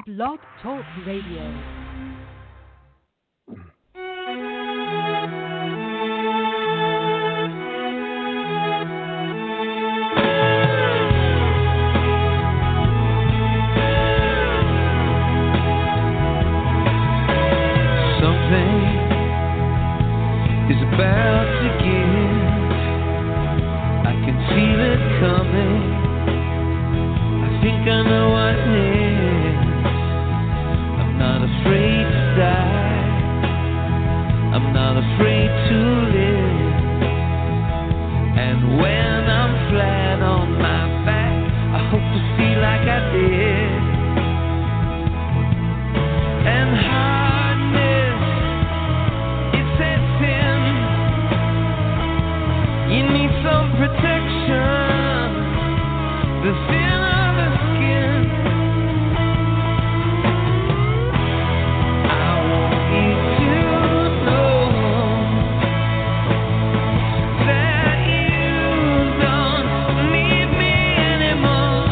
Blog Talk Radio. Is about to give. I can feel it coming. I think I know what it is. I'm not afraid to die. I'm not afraid to live. And when I'm flat on my back, I hope to feel like I did. And hardness, it sets in. You need some protection, the thin of the skin. I want you to know that you don't need me anymore.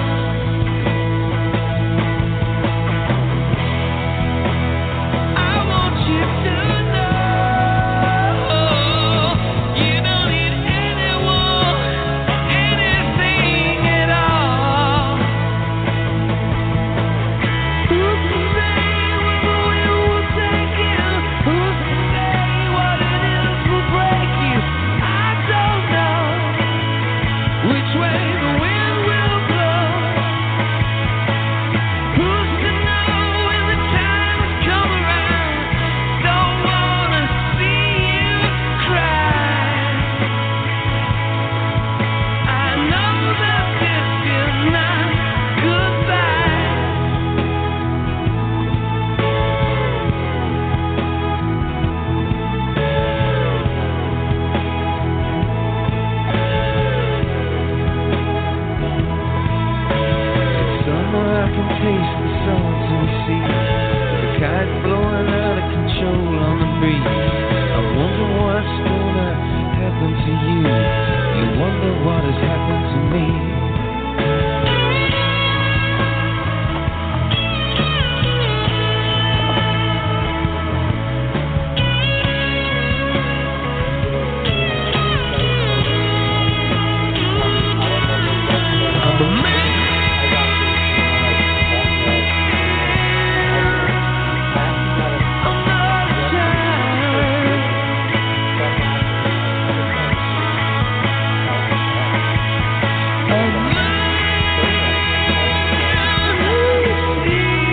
I want you to know you don't need anyone, anything at all. Who's to say where the wind will take you? Who's to say what it is will break you? I don't know which way the wind will blow. Who's to know when the time has come around? Don't wanna see you cry. I know that this is not goodbye. Somewhere I can taste the salty sea, the kite blowing out of control on the breeze. I wonder what's gonna happen to you. You wonder what has happened to me. I'm a man. I'm not a child. A man who sees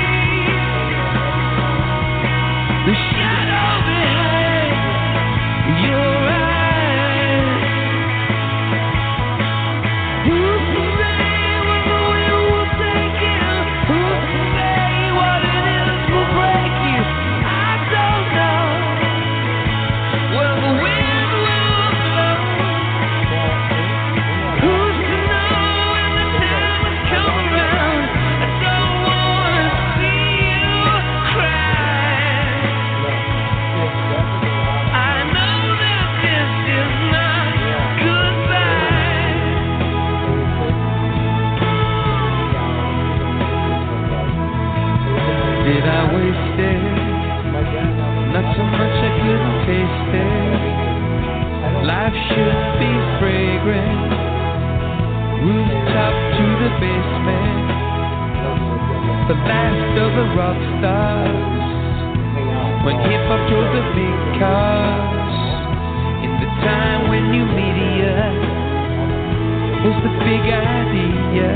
the shadow behind your eyes. Who's to say where the wind will take you? Who's to say what it is will break you? I don't know. Well, the wind will blow. Who's to know when the time has come around? I don't wanna see you cry. I know that this is not goodbye. Did I waste it? Not so much I couldn't taste it. Life should be fragrant. Rooftop to the basement. The last of the rock stars. When hip hop drove the big cars. In the time when new media was the big idea.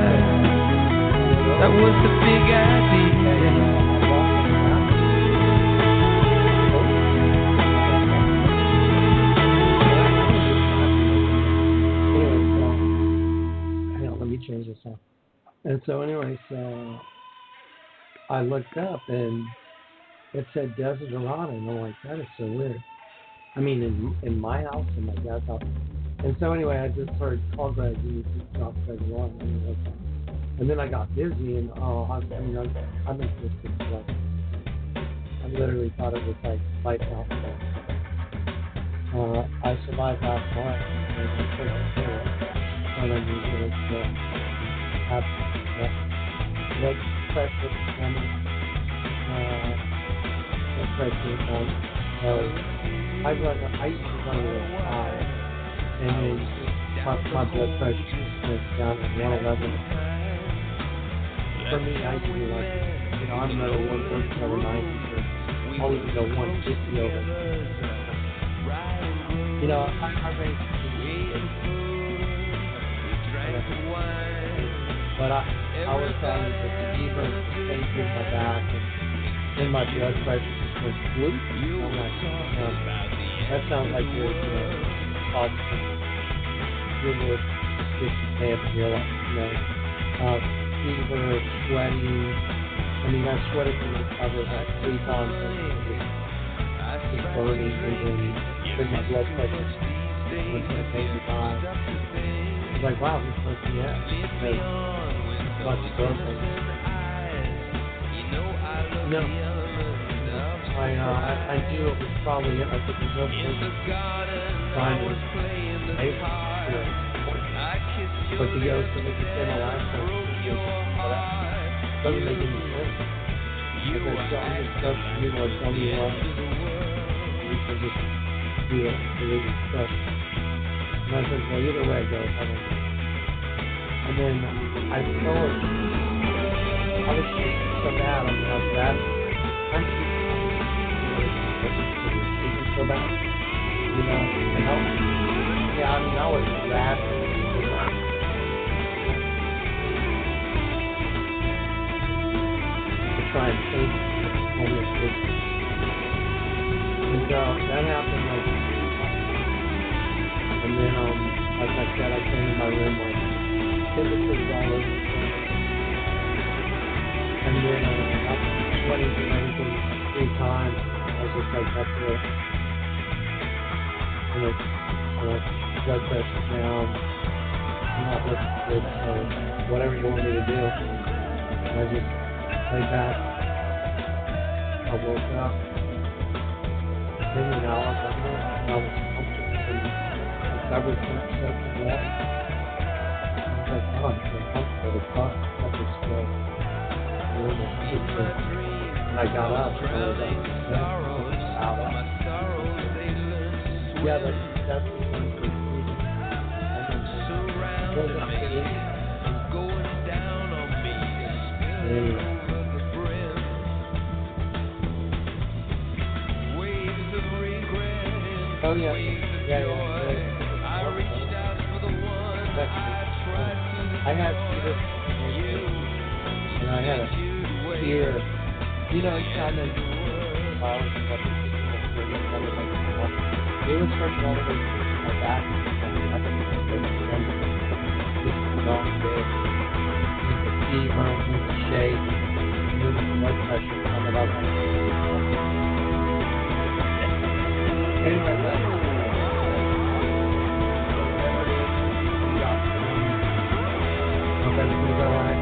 That was the big idea. Hang on, let me change this up. And so anyway, so I looked up and it said Desiderata, and I'm like, that is so weird. I mean, in my house, in my dad's house. And so anyway, I just started called Greg and he dropped Desiderata. And then I got busy and I'm existed like I literally thought it was like lights out. I survived last night. And I knew it was red pressure coming. pressure I used to run it at 5, and then my blood pressure just went down to 111. For me, I do like, I'm another 130 over 90, so I'll even go 150 over. I raised but I was telling you that the fever was pain through my back, and then my blood pressure just went whoop. I'm like, that sounds like you're, talking your worst suspicious day of your life, fever, sweating. I mean, I sweated through the covers like 3 times, and just burning, and then my blood pressure went to 85. I was like, wow, this must be it. Because much broken. No. I knew it was probably it. I took a real trying to make it. But to go to the container last time, doesn't make any sense. Because I'm just trusting people that tell me what you can just do it. Stuff. And I said, well, either way it goes, I don't know. And then I told her, I was so bad, I mean, I was bad. I'm so bad. To help. Yeah, I mean, I was bad. To try and change it. And so that happened like 3 times. And then, like I said, I came in my room like, temperatures all over the place. And then I was sweating through everything 3 times. I was just like, that's it. And blood pressure down. I'm not looking good, so whatever you want me to do. And I just lay back. I woke up. Maybe an hour later, and I was comfortable and recovered from stuff and water. Like, oh, I'm so comfortable. The cost of this still. When I got up, I was out of yeah, that's the thing for me. Going down on me. Waves of regret. Oh, yeah. I reached out for the one I had fever. And I had a fear. Each time I was it was hurting all the way through my back. I think it was all day. The fever, the shake, the blood pressure coming up. Anyway, hope everything's all right.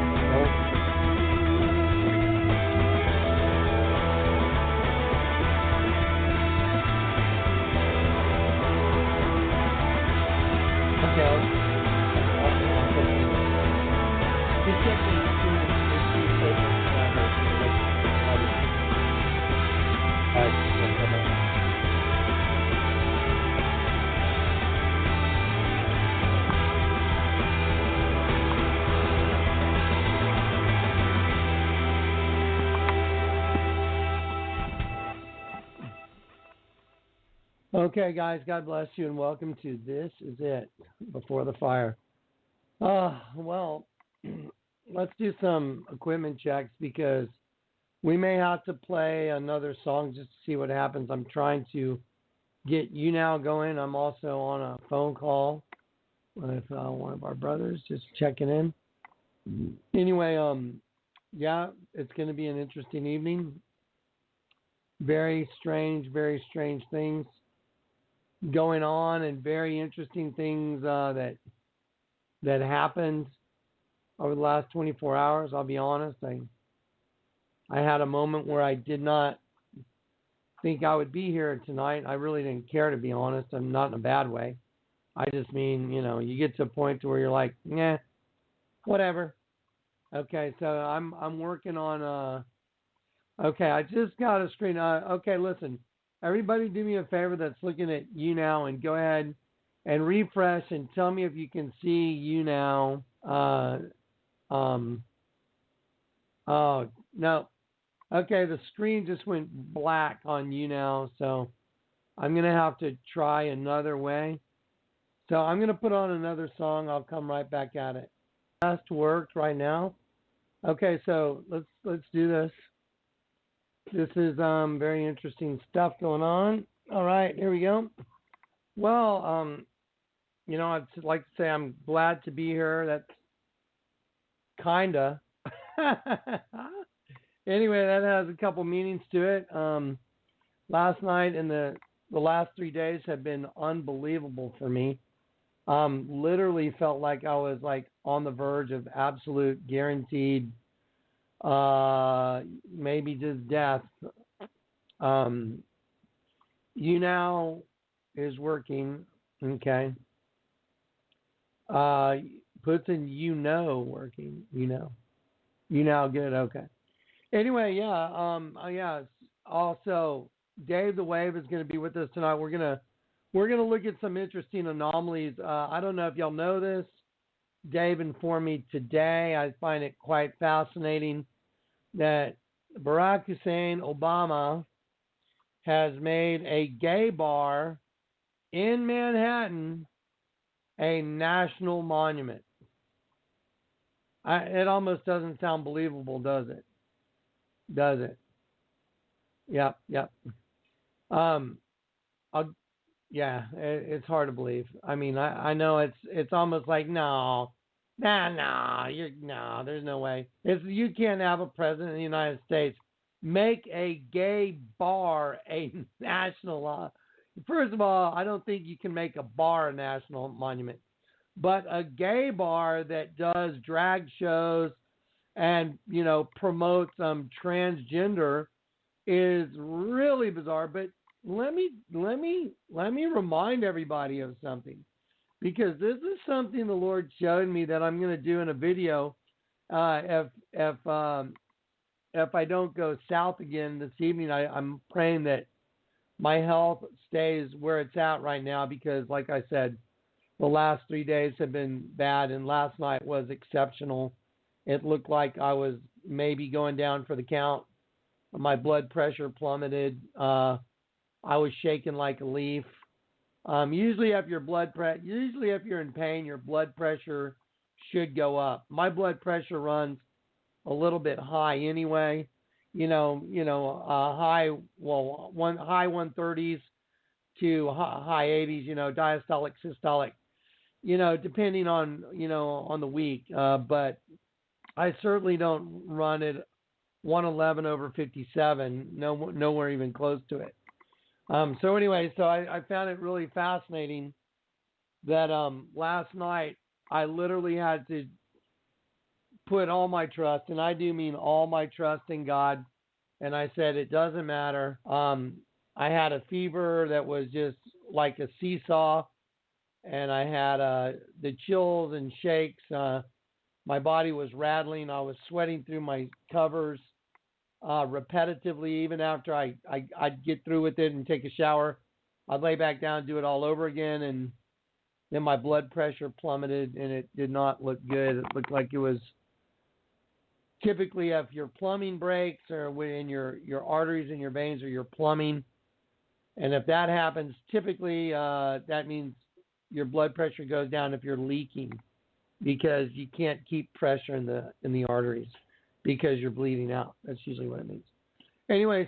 Okay, guys, God bless you, and welcome to This Is It, Before the Fire. Well, let's do some equipment checks because we may have to play another song just to see what happens. I'm trying to get you now going. I'm also on a phone call with one of our brothers, just checking in. Anyway, yeah, it's going to be an interesting evening. Very strange things going on, and very interesting things that happened over the last 24 hours. I'll be honest. I had a moment where I did not think I would be here tonight. I really didn't care, to be honest. I'm not in a bad way. I just mean, you get to a point to where you're like, whatever. Okay, so I'm working on Okay, I just got a screen. Okay, listen. Everybody do me a favor that's looking at you now and go ahead and refresh and tell me if you can see you now. Um, oh, no. Okay, the screen just went black on you now, so I'm going to have to try another way. So I'm going to put on another song. I'll come right back at it. Just worked right now. Okay, so let's do this. This is very interesting stuff going on. All right, here we go. Well, I'd like to say I'm glad to be here. That's kinda. Anyway, that has a couple meanings to it. Last night and the last 3 days have been unbelievable for me. Literally felt like I was like on the verge of absolute guaranteed, maybe just death. You now is working, okay. Puts in working, You now good, okay. Anyway, yeah. Also, Dave the Wave is going to be with us tonight. We're gonna look at some interesting anomalies. I don't know if y'all know this. Dave informed me today. I find it quite fascinating that Barack Hussein Obama has made a gay bar in Manhattan a national monument. It almost doesn't sound believable, does it? Does it? Yep. Um, it's hard to believe. I mean, I know it's almost like no, there's no way. You can't have a president of the United States make a gay bar a national law. First of all, I don't think you can make a bar a national monument, but a gay bar that does drag shows and promotes transgender is really bizarre. But let me remind everybody of something, because this is something the Lord showed me that I'm going to do in a video if I don't go south again this evening. I'm praying that my health stays where it's at right now, because like I said, the last 3 days have been bad, and last night was exceptional. It looked like I was maybe going down for the count. My blood pressure plummeted. I was shaking like a leaf. Usually if you're in pain, your blood pressure should go up. My blood pressure runs a little bit high anyway. High 130s to high 80s. Diastolic, systolic. Depending on on the week. But I certainly don't run it 111 over 57. Nowhere even close to it. So anyway, I found it really fascinating that last night I literally had to put all my trust, and I do mean all my trust, in God. And I said, it doesn't matter. I had a fever that was just like a seesaw, and I had the chills and shakes. My body was rattling. I was sweating through my covers repetitively. Even after I'd get through with it and take a shower, I'd lay back down and do it all over again. And then my blood pressure plummeted, and it did not look good. It looked like it was typically if your plumbing breaks, or when your arteries and your veins, or your plumbing. And if that happens, typically that means your blood pressure goes down if you're leaking, because you can't keep pressure in the arteries because you're bleeding out. That's usually what it means. Anyway,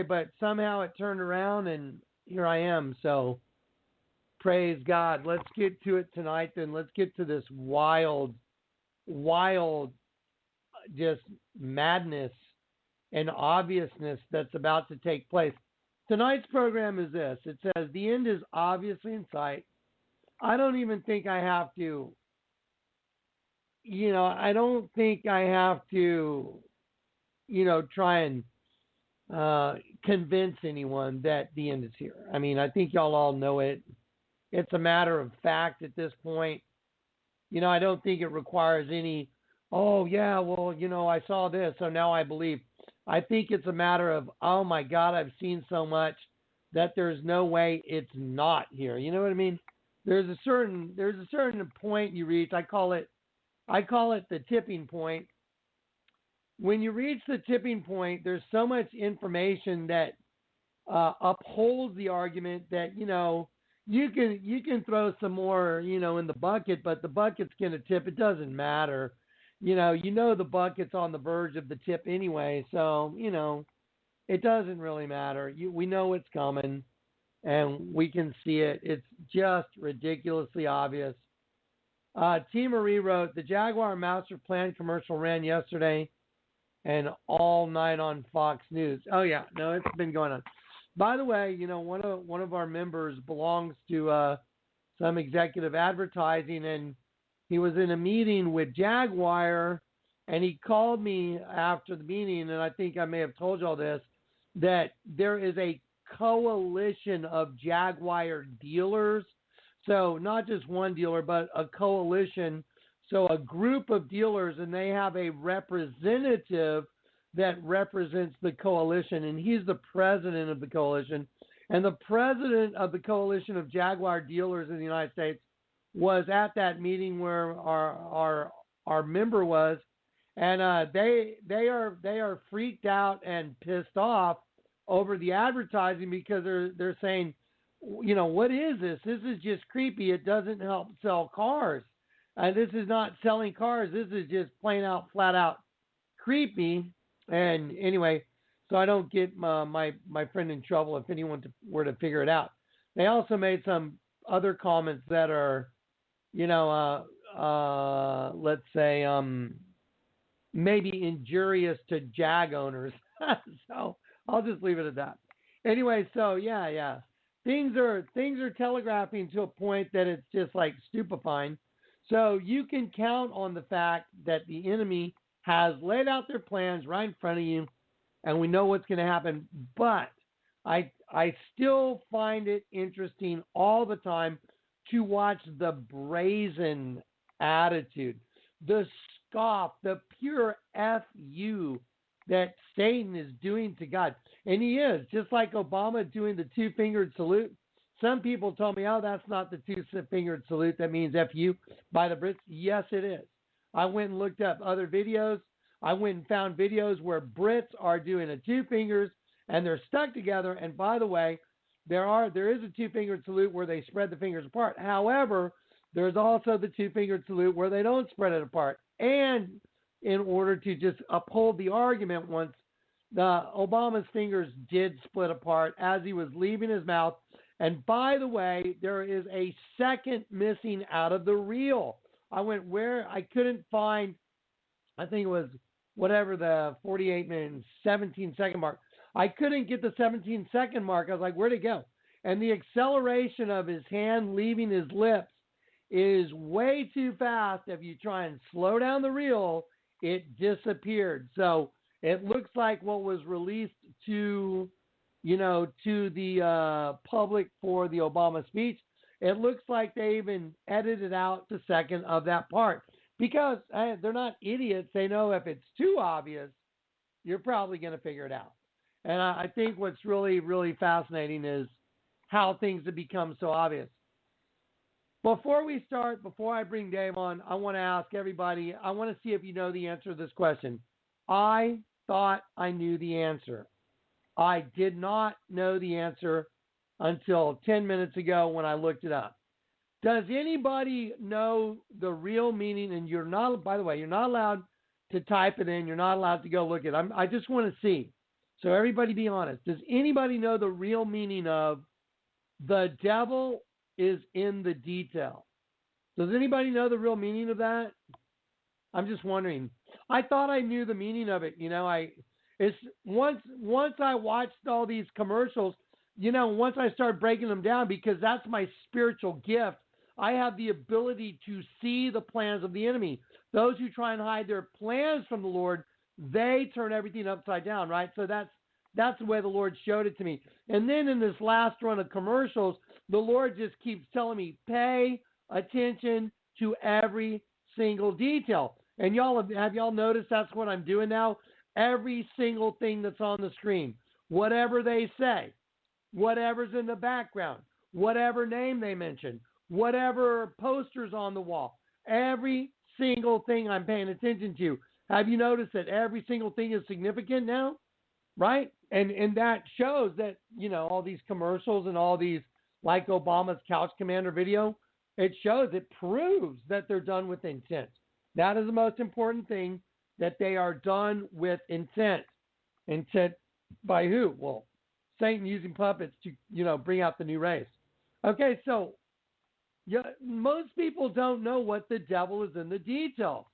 but somehow it turned around, and here I am. So praise God. Let's get to it tonight then. Let's get to this wild, just madness and obviousness that's about to take place. Tonight's program is this. It says the end is obviously in sight. I don't even think I have to, I don't think I have to, try and convince anyone that the end is here. I mean, I think y'all all know it. It's a matter of fact at this point. I don't think it requires any, oh, yeah, well, I saw this, so now I believe. I think it's a matter of, oh my God, I've seen so much that there's no way it's not here. You know what I mean? There's a certain point you reach. I call it the tipping point. When you reach the tipping point, there's so much information that upholds the argument that you can throw some more in the bucket, but the bucket's going to tip. It doesn't matter. The bucket's on the verge of the tip anyway, so it doesn't really matter. We know it's coming, and we can see it. It's just ridiculously obvious. T. Marie wrote, the Jaguar Master Plan commercial ran yesterday and all night on Fox News. Oh, yeah. No, it's been going on. By the way, one of our members belongs to some executive advertising, and he was in a meeting with Jaguar, and he called me after the meeting, and I think I may have told you all this, that there is a coalition of Jaguar dealers. So not just one dealer, but a coalition. So a group of dealers, and they have a representative that represents the coalition, and he's the president of the coalition. And the president of the coalition of Jaguar dealers in the United States was at that meeting where our member was, and they are freaked out and pissed off over the advertising because they're saying, what is this? This is just creepy. It doesn't help sell cars. This is not selling cars. This is just plain out, flat out creepy. And anyway, so I don't get my friend in trouble if anyone were to figure it out. They also made some other comments that are, let's say, maybe injurious to Jag owners. So I'll just leave it at that. Anyway, so yeah. Things are telegraphing to a point that it's just like stupefying. So you can count on the fact that the enemy has laid out their plans right in front of you, and we know what's going to happen. But I still find it interesting all the time to watch the brazen attitude, the scoff, the pure FU that Satan is doing to God. And he is, just like Obama doing the two-fingered salute. Some people told me, oh, that's not the two-fingered salute. That means FU by the Brits. Yes, it is. I went and looked up other videos. I went and found videos where Brits are doing a two fingers and they're stuck together. And by the way, there is a two-fingered salute where they spread the fingers apart. However, there's also the two-fingered salute where they don't spread it apart. And in order to just uphold the argument, once Obama's fingers did split apart as he was leaving his mouth. And by the way, there is a second missing out of the reel. I went where I couldn't find, I think it was whatever the 48-minute and 17-second mark. I couldn't get the 17-second mark. I was like, where'd it go? And the acceleration of his hand leaving his lips is way too fast. If you try and slow down the reel, it disappeared. So it looks like what was released to the public for the Obama speech, it looks like they even edited out the second of that part. Because they're not idiots. They know if it's too obvious, you're probably going to figure it out. And I think what's really, really fascinating is how things have become so obvious. Before we start, before I bring Dave on, I want to ask everybody, I want to see if you know the answer to this question. I thought I knew the answer. I did not know the answer until 10 minutes ago when I looked it up. Does anybody know the real meaning? And you're not, by the way, you're not allowed to type it in. You're not allowed to go look at it. I just want to see. So everybody be honest. Does anybody know the real meaning of the devil is in the detail? Does anybody know the real meaning of that? I'm just wondering. I thought I knew the meaning of it. It's once I watched all these commercials, once I started breaking them down, because that's my spiritual gift. I have the ability to see the plans of the enemy. Those who try and hide their plans from the Lord, they turn everything upside down, right? So that's the way the Lord showed it to me. And then in this last run of commercials, the Lord just keeps telling me, pay attention to every single detail. And have y'all noticed that's what I'm doing now? every single thing that's on the screen, whatever they say, whatever's in the background, whatever name they mention, whatever posters on the wall, every single thing I'm paying attention to. Have you noticed that every single thing is significant now? Right? And that shows that, all these commercials and all these, like Obama's Couch Commander video, it proves that they're done with intent. That is the most important thing, that they are done with intent. Intent by who? Well, Satan using puppets to, bring out the new race. Okay, so most people don't know what the devil is in the details.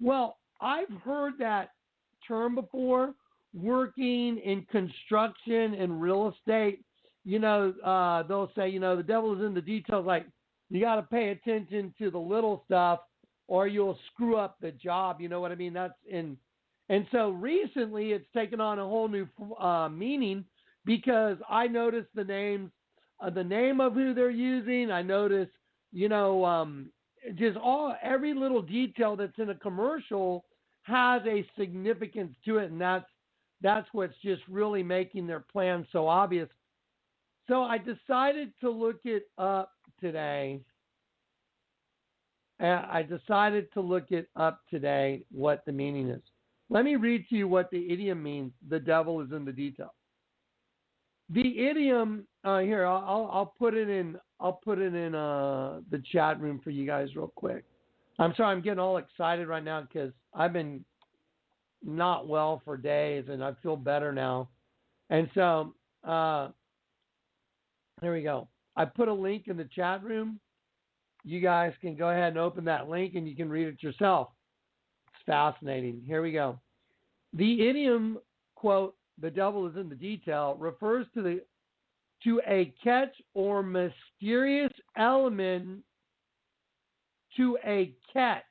Well, I've heard that term before, working in construction and real estate. They'll say, the devil is in the details. Like, you got to pay attention to the little stuff or you'll screw up the job. You know what I mean? And so recently it's taken on a whole new meaning, because I noticed the name of who they're using. I noticed, just every little detail that's in a commercial has a significance to it, and that's what's just really making their plan so obvious. So I decided to look it up today. What the meaning is. Let me read to you what the idiom means. The devil is in the detail. The idiom here. I'll put it in. I'll put it in the chat room for you guys real quick. I'm sorry, I'm getting all excited right now because I've been not well for days and I feel better now. And so there we go. I put a link in the chat room. You guys can go ahead and open that link and you can read it yourself. It's fascinating. Here we go. The idiom, quote, "the devil is in the detail," refers to a catch or mysterious element to a catch.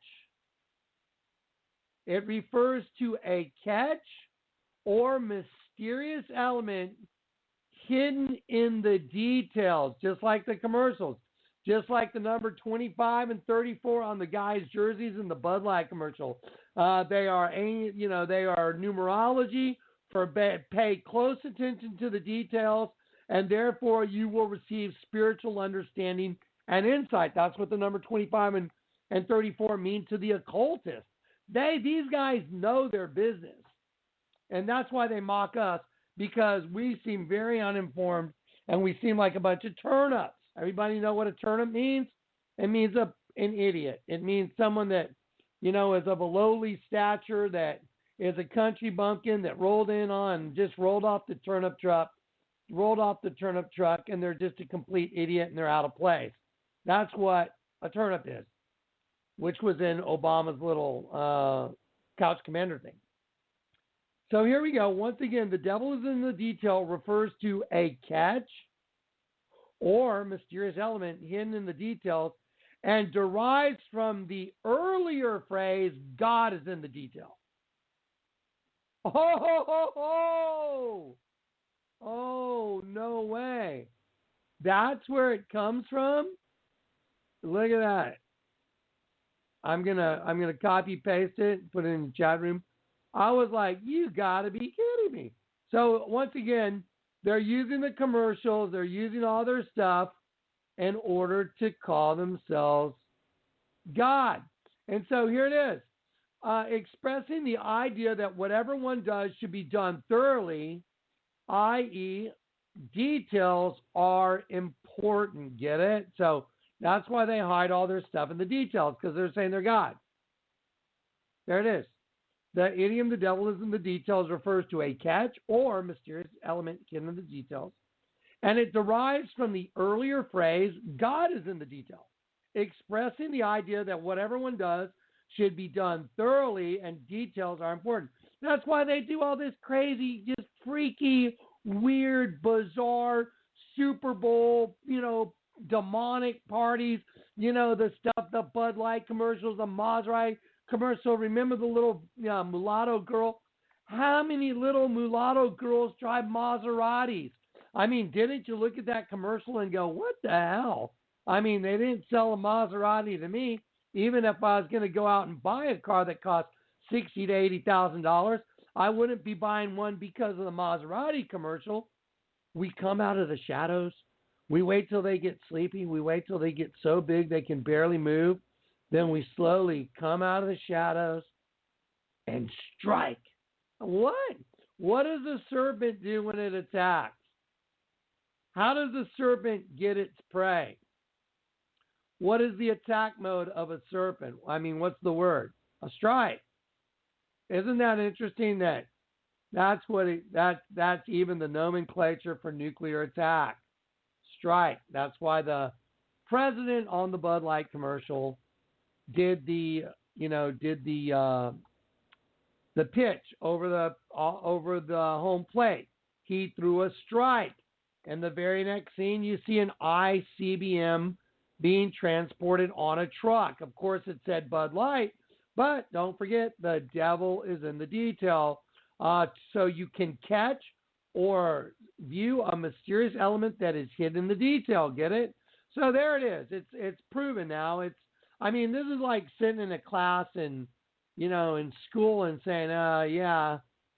It refers to a catch or mysterious element hidden in the details, just like the commercials, just like the number 25 and 34 on the guys' jerseys in the Bud Light commercial. They are numerology for pay close attention to the details, and therefore you will receive spiritual understanding and insight. That's what the number 25 and 34 mean to the occultist. These guys know their business. And that's why they mock us, because we seem very uninformed and we seem like a bunch of turnips. Everybody know what a turnip means? It means an idiot. It means someone that, is of a lowly stature, that is a country bumpkin that rolled off the turnip truck, and they're just a complete idiot and they're out of place. That's what a turnip is, which was in Obama's little Couch Commander thing. So here we go. Once again, the devil is in the detail refers to a catch or mysterious element hidden in the details and derives from the earlier phrase, God is in the detail. Oh, no way. That's where it comes from? Look at that. I'm gonna copy paste it and put it in the chat room. I was like, you gotta be kidding me. So once again, they're using the commercials, they're using all their stuff in order to call themselves God. And so here it is. Expressing the idea that whatever one does should be done thoroughly, i.e., details are important. Get it? So that's why they hide all their stuff in the details, because they're saying they're God. There it is. The idiom, the devil is in the details, refers to a catch or mysterious element hidden in the details. And it derives from the earlier phrase, God is in the detail, expressing the idea that whatever one does should be done thoroughly and details are important. That's why they do all this crazy, just freaky, weird, bizarre Super Bowl, demonic parties, the stuff, the Bud Light commercials, the Maserati commercial. Remember the little mulatto girl? How many little mulatto girls drive Maseratis? I mean, didn't you look at that commercial and go, what the hell? I mean, they didn't sell a Maserati to me. Even if I was going to go out and buy a car that cost $60,000 to $80,000, I wouldn't be buying one because of the Maserati commercial. We come out of the shadows. We wait till they get sleepy. We wait till they get so big they can barely move. Then we slowly come out of the shadows and strike. What? What does the serpent do when it attacks? How does the serpent get its prey? What is the attack mode of a serpent? I mean, what's the word? A strike. Isn't that interesting that that's even the nomenclature for nuclear attack? Strike. That's why the president on the Bud Light commercial did the pitch over the home plate. He threw a strike. And the very next scene, you see an ICBM being transported on a truck. Of course, it said Bud Light, but don't forget, the devil is in the detail. So you can catch or view a mysterious element that is hidden in the detail. Get it? So there it is. It's proven now. This is like sitting in a class in school and saying,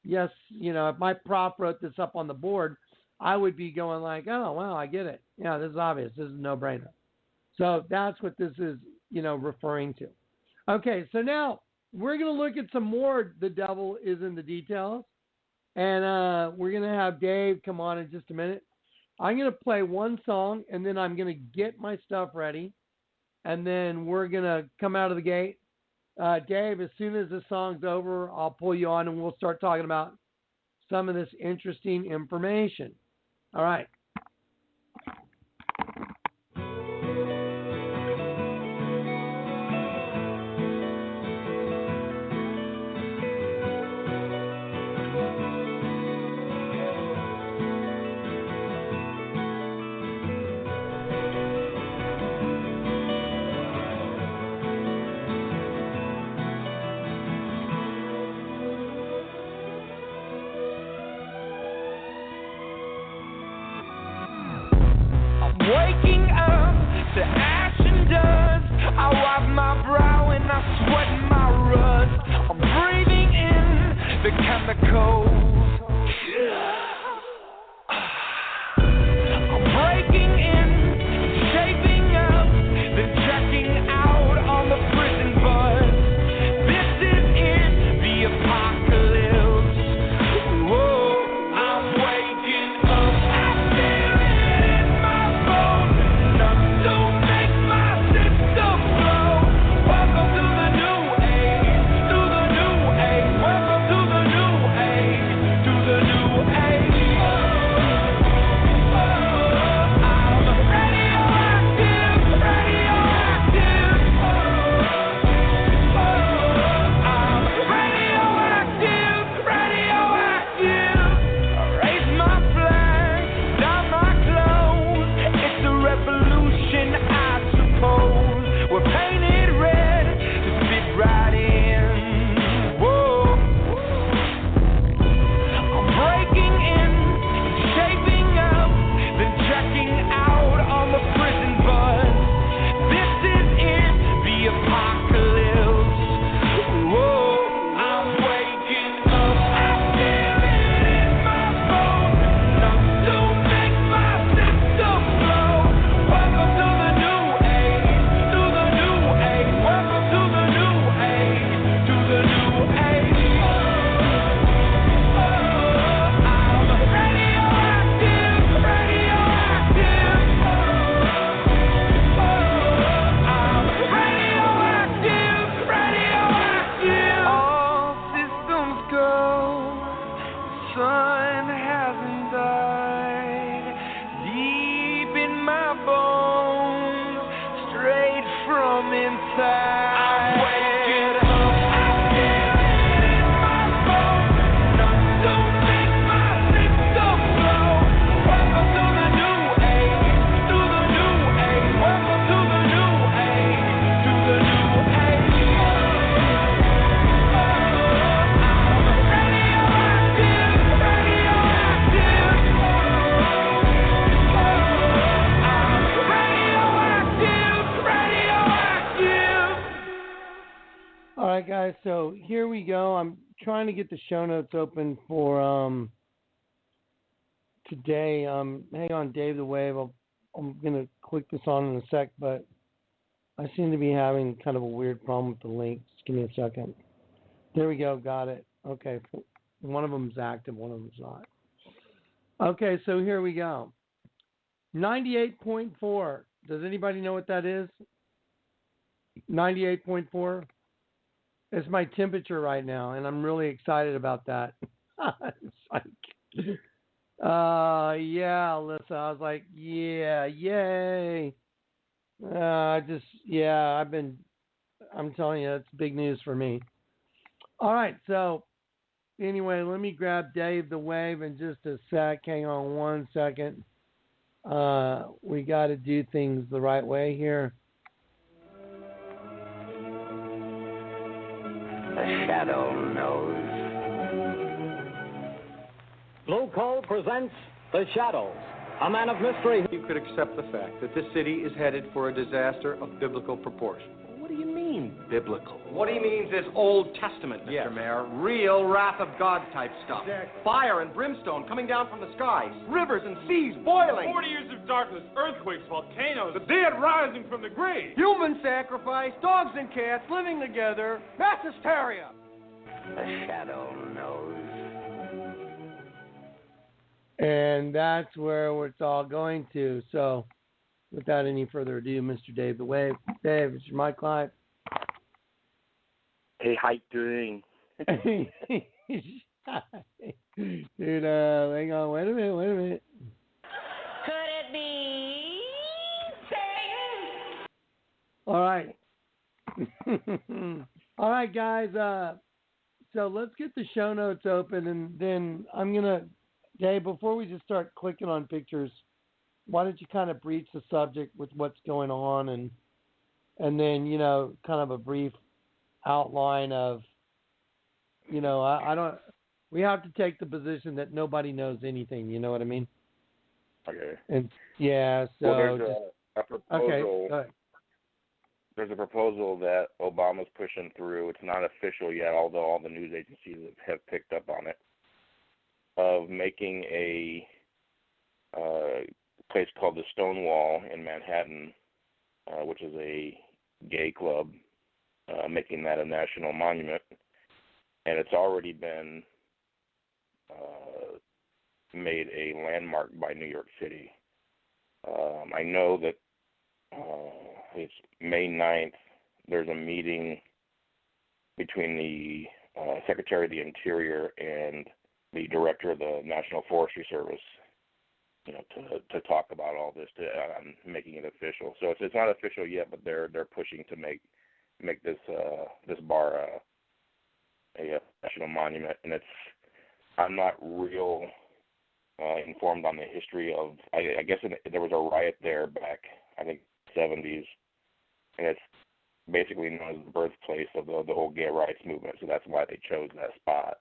yes, if my prof wrote this up on the board, I would be going like, oh, wow, I get it. Yeah, this is obvious. This is a no-brainer. So that's what this is, referring to. Okay, so now we're going to look at some more The Devil is in the Details. And we're going to have Dave come on in just a minute. I'm going to play one song, and then I'm going to get my stuff ready. And then we're going to come out of the gate. Dave, as soon as the song's over, I'll pull you on, and we'll start talking about some of this interesting information. All right. Waking up to ash and dust. I wipe my brow and I sweat my rust. I'm breathing in the chemicals. I'm breaking in, shaping up, then checking out on the prison bus. This is it, the apocalypse. Whoa, I'm waking up. I feel it in my bones, enough to make my system blow. Welcome to the new age, to the new age. Welcome to the new age, to the new age. I'm radioactive, radioactive. I'm radioactive, radioactive. Raise my flag, down my clothes. It's a revolution, I suppose. We're painted red to fit right in. Whoa. I'm breaking in, shaping up, then checking out on the prison bus. This is it, the apocalypse. Whoa, I'm waking up. I feel it in my bones, enough to make my system blow. Welcome to the new age, to the new age. Welcome to the new age, to the new age. I'm radioactive, radioactive. I'm radioactive, radioactive. All systems go. Sun hasn't died. Deep in my bones, straight from inside. I'm waking up. I feel it in my bones, enough to make my system blow. Welcome to the new age, to the new age. Welcome to the new age, to the new age. I'm radioactive, radioactive. so here we go. I'm trying to get the show notes open for today. Hang on, Dave the Wave. I'm gonna click this on in a sec, but I seem to be having kind of a weird problem with the link. Just give me a second. There we go. Got it. Okay. One of them's active. One of them's not. Okay. So here we go. 98.4. Does anybody know what that is? 98.4. It's my temperature right now, and I'm really excited about that. It's like, yeah, Alyssa. I was like, yeah, yay. I'm telling you, it's big news for me. All right, so anyway, let me grab Dave the Wave in just a sec. Hang on one second. We got to do things the right way here. The Shadow knows. Blue Coal presents The Shadows, a man of mystery. You could accept the fact that this city is headed for a disaster of biblical proportion. What do you mean, biblical? What he means is Old Testament, Mr. Yes. Mayor. Real wrath of God type stuff. Exactly. Fire and brimstone coming down from the skies. Rivers and seas boiling. 40 years of darkness, earthquakes, volcanoes, the dead rising from the grave. Human sacrifice, dogs and cats living together, mass hysteria. The Shadow knows. And that's where it's all going to. So, without any further ado, Mr. Dave the Wave. Dave, is your mic live? Hey, how you doing? Dude, hang on. Wait a minute. Could it be Satan? All right. All right, guys. So let's get the show notes open, and then I'm going to, Dave, before we just start clicking on pictures, why don't you kind of breach the subject with what's going on, and then, kind of a brief outline of, we have to take the position that nobody knows anything, you know what I mean? Okay. And yeah, so well, there's a proposal. Okay. There's a proposal that Obama's pushing through. It's not official yet, although all the news agencies have picked up on it, of making a place called the Stonewall in Manhattan, which is a gay club, making that a national monument. And it's already been made a landmark by New York City. I know that it's May 9th. There's a meeting between the Secretary of the Interior and the Director of the National Forestry Service, to talk about all this, making it official. So it's not official yet, but they're pushing to make this bar a national monument. And I'm not real informed on the history of. I guess there was a riot there back, I think, 70s, and it's basically known as the birthplace of the whole gay rights movement. So that's why they chose that spot,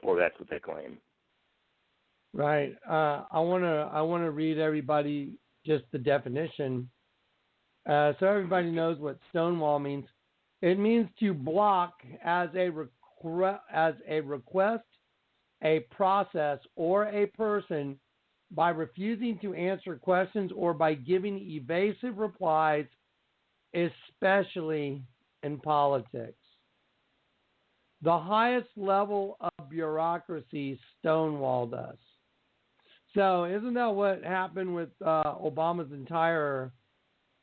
or that's what they claim. Right. I wanna read everybody just the definition, so everybody knows what Stonewall means. It means to block as a request, a process, or a person by refusing to answer questions or by giving evasive replies, especially in politics. The highest level of bureaucracy stonewalled us. So isn't that what happened with Obama's entire,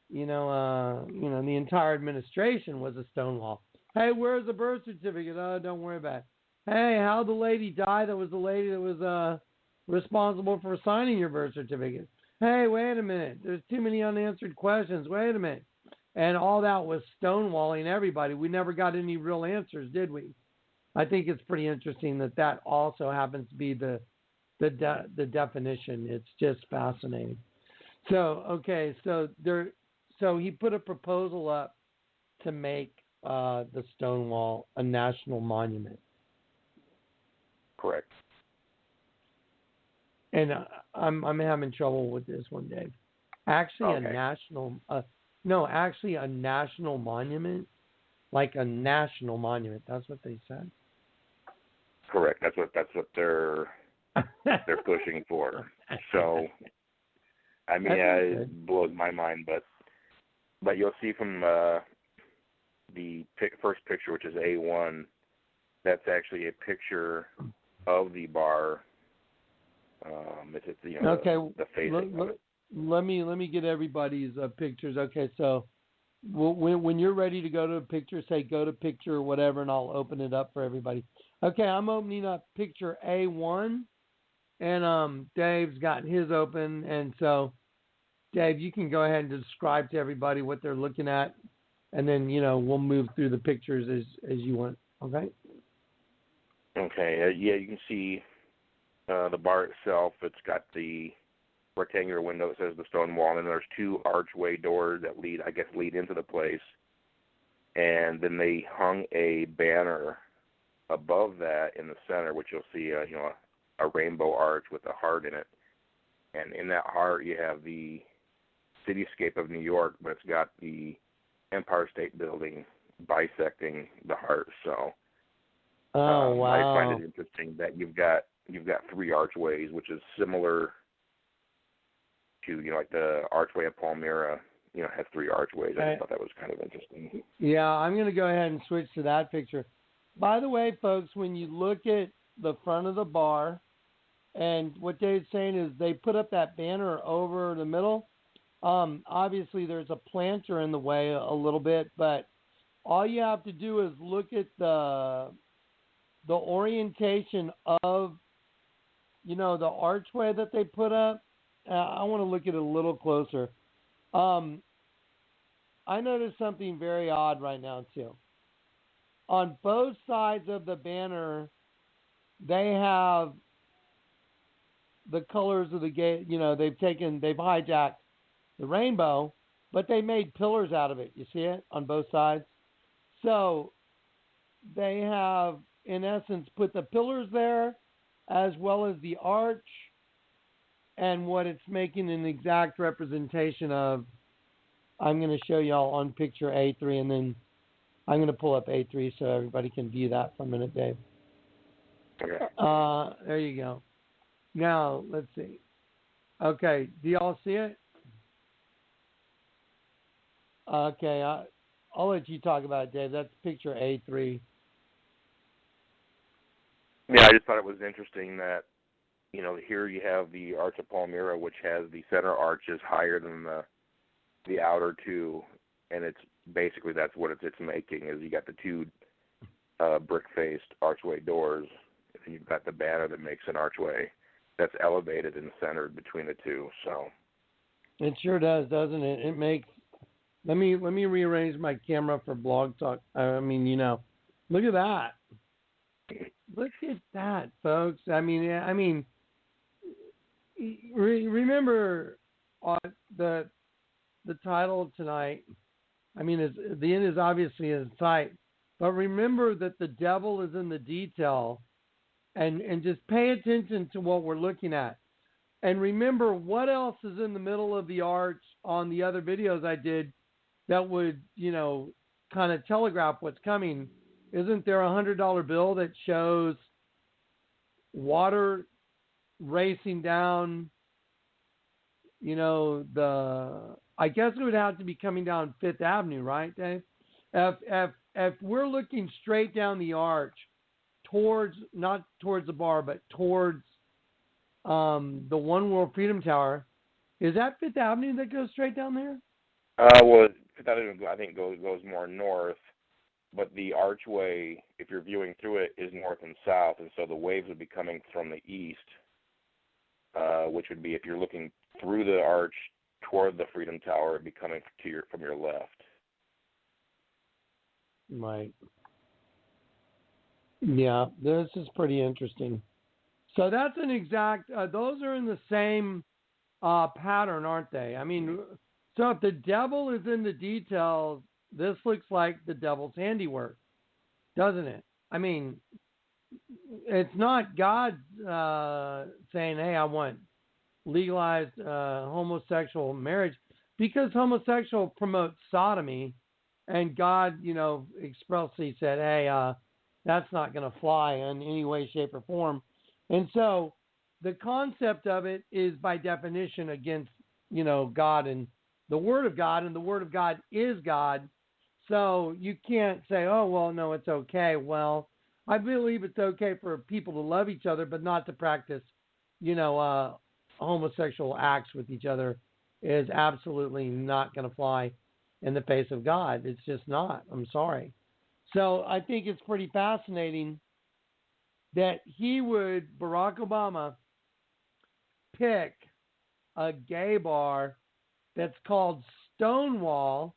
the entire administration was a stonewall? Hey, where's the birth certificate? Oh, don't worry about it. Hey, how'd the lady die that was the lady that was responsible for signing your birth certificate? Hey, wait a minute. There's too many unanswered questions. Wait a minute. And all that was stonewalling everybody. We never got any real answers, did we? I think it's pretty interesting that also happens to be the definition. It's just fascinating. So, okay, so he put a proposal up to make the Stonewall a national monument. Correct. And I'm having trouble with this one, Dave. Actually, okay. a national monument. like a national monument. That's what they said. Correct. That's what they're pushing for. So, I mean, it blows my mind, but you'll see from the first picture, which is A1, that's actually a picture of the bar. It's the facing of it. Let me get everybody's pictures. Okay, so when you're ready to go to a picture, say go to picture or whatever, and I'll open it up for everybody. Okay, I'm opening up picture A1, and Dave's got his open, and so Dave, you can go ahead and describe to everybody what they're looking at, and then we'll move through the pictures as you want. Okay. Okay. Yeah, you can see the bar itself. It's got the rectangular window that says the stone wall, and then there's two archway doors that lead into the place. And then they hung a banner above that in the center, which you'll see a rainbow arch with a heart in it. And in that heart you have the cityscape of New York, but it's got the Empire State Building bisecting the heart. So wow. I find it interesting that you've got three archways, which is similar to like the archway of Palmyra, has three archways. I just thought that was kind of interesting. Yeah, I'm going to go ahead and switch to that picture. By the way, folks, when you look at the front of the bar, and what Dave's saying is they put up that banner over the middle. Obviously, there's a planter in the way a little bit, but all you have to do is look at the orientation of, the archway that they put up. I want to look at it a little closer. I noticed something very odd right now, too. On both sides of the banner, they have the colors of the gate. They've hijacked the rainbow, but they made pillars out of it. You see it on both sides? So they have, in essence, put the pillars there as well as the arch, and what it's making an exact representation of. I'm going to show y'all on picture A3, and then I'm going to pull up A3 so everybody can view that for a minute, Dave. Okay. There you go. Now, let's see. Okay, do y'all see it? Okay, I'll let you talk about it, Dave. That's picture A3. Yeah, I just thought it was interesting that, here you have the Arch of Palmyra, which has the center arches higher than the outer two, and it's basically that's what it's making, is you got the two brick-faced archway doors, and you've got the banner that makes an archway that's elevated and centered between the two. So it sure does, doesn't it? It makes. Let me rearrange my camera for Blog Talk. Look at that. Look at that, folks. Remember the title of tonight. The end is obviously in sight, but remember that the devil is in the detail, and just pay attention to what we're looking at, and remember what else is in the middle of the arch on the other videos I did that would kind of telegraph what's coming. Isn't there a $100 bill that shows water racing down, I guess it would have to be coming down Fifth Avenue, right, Dave? If we're looking straight down the arch not towards the bar, but towards the One World Freedom Tower, is that Fifth Avenue that goes straight down there? Well, Fifth Avenue, I think, goes more north. But the archway, if you're viewing through it, is north and south, and so the waves would be coming from the east, which would be, if you're looking through the arch toward the Freedom Tower, it'd be coming from your left. Right. Yeah, this is pretty interesting. So that's an exact. Those are in the same pattern, aren't they? So if the devil is in the details, this looks like the devil's handiwork, doesn't it? It's not God saying, hey, I want legalized homosexual marriage, because homosexual promotes sodomy, and God, expressly said, hey, that's not going to fly in any way, shape, or form. And so the concept of it is by definition against, God and the Word of God, and the Word of God is God. So you can't say, oh, well, no, it's okay. Well, I believe it's okay for people to love each other, but not to practice, homosexual acts with each other is absolutely not going to fly in the face of God. It's just not. I'm sorry. So I think it's pretty fascinating that Barack Obama, pick a gay bar that's called Stonewall.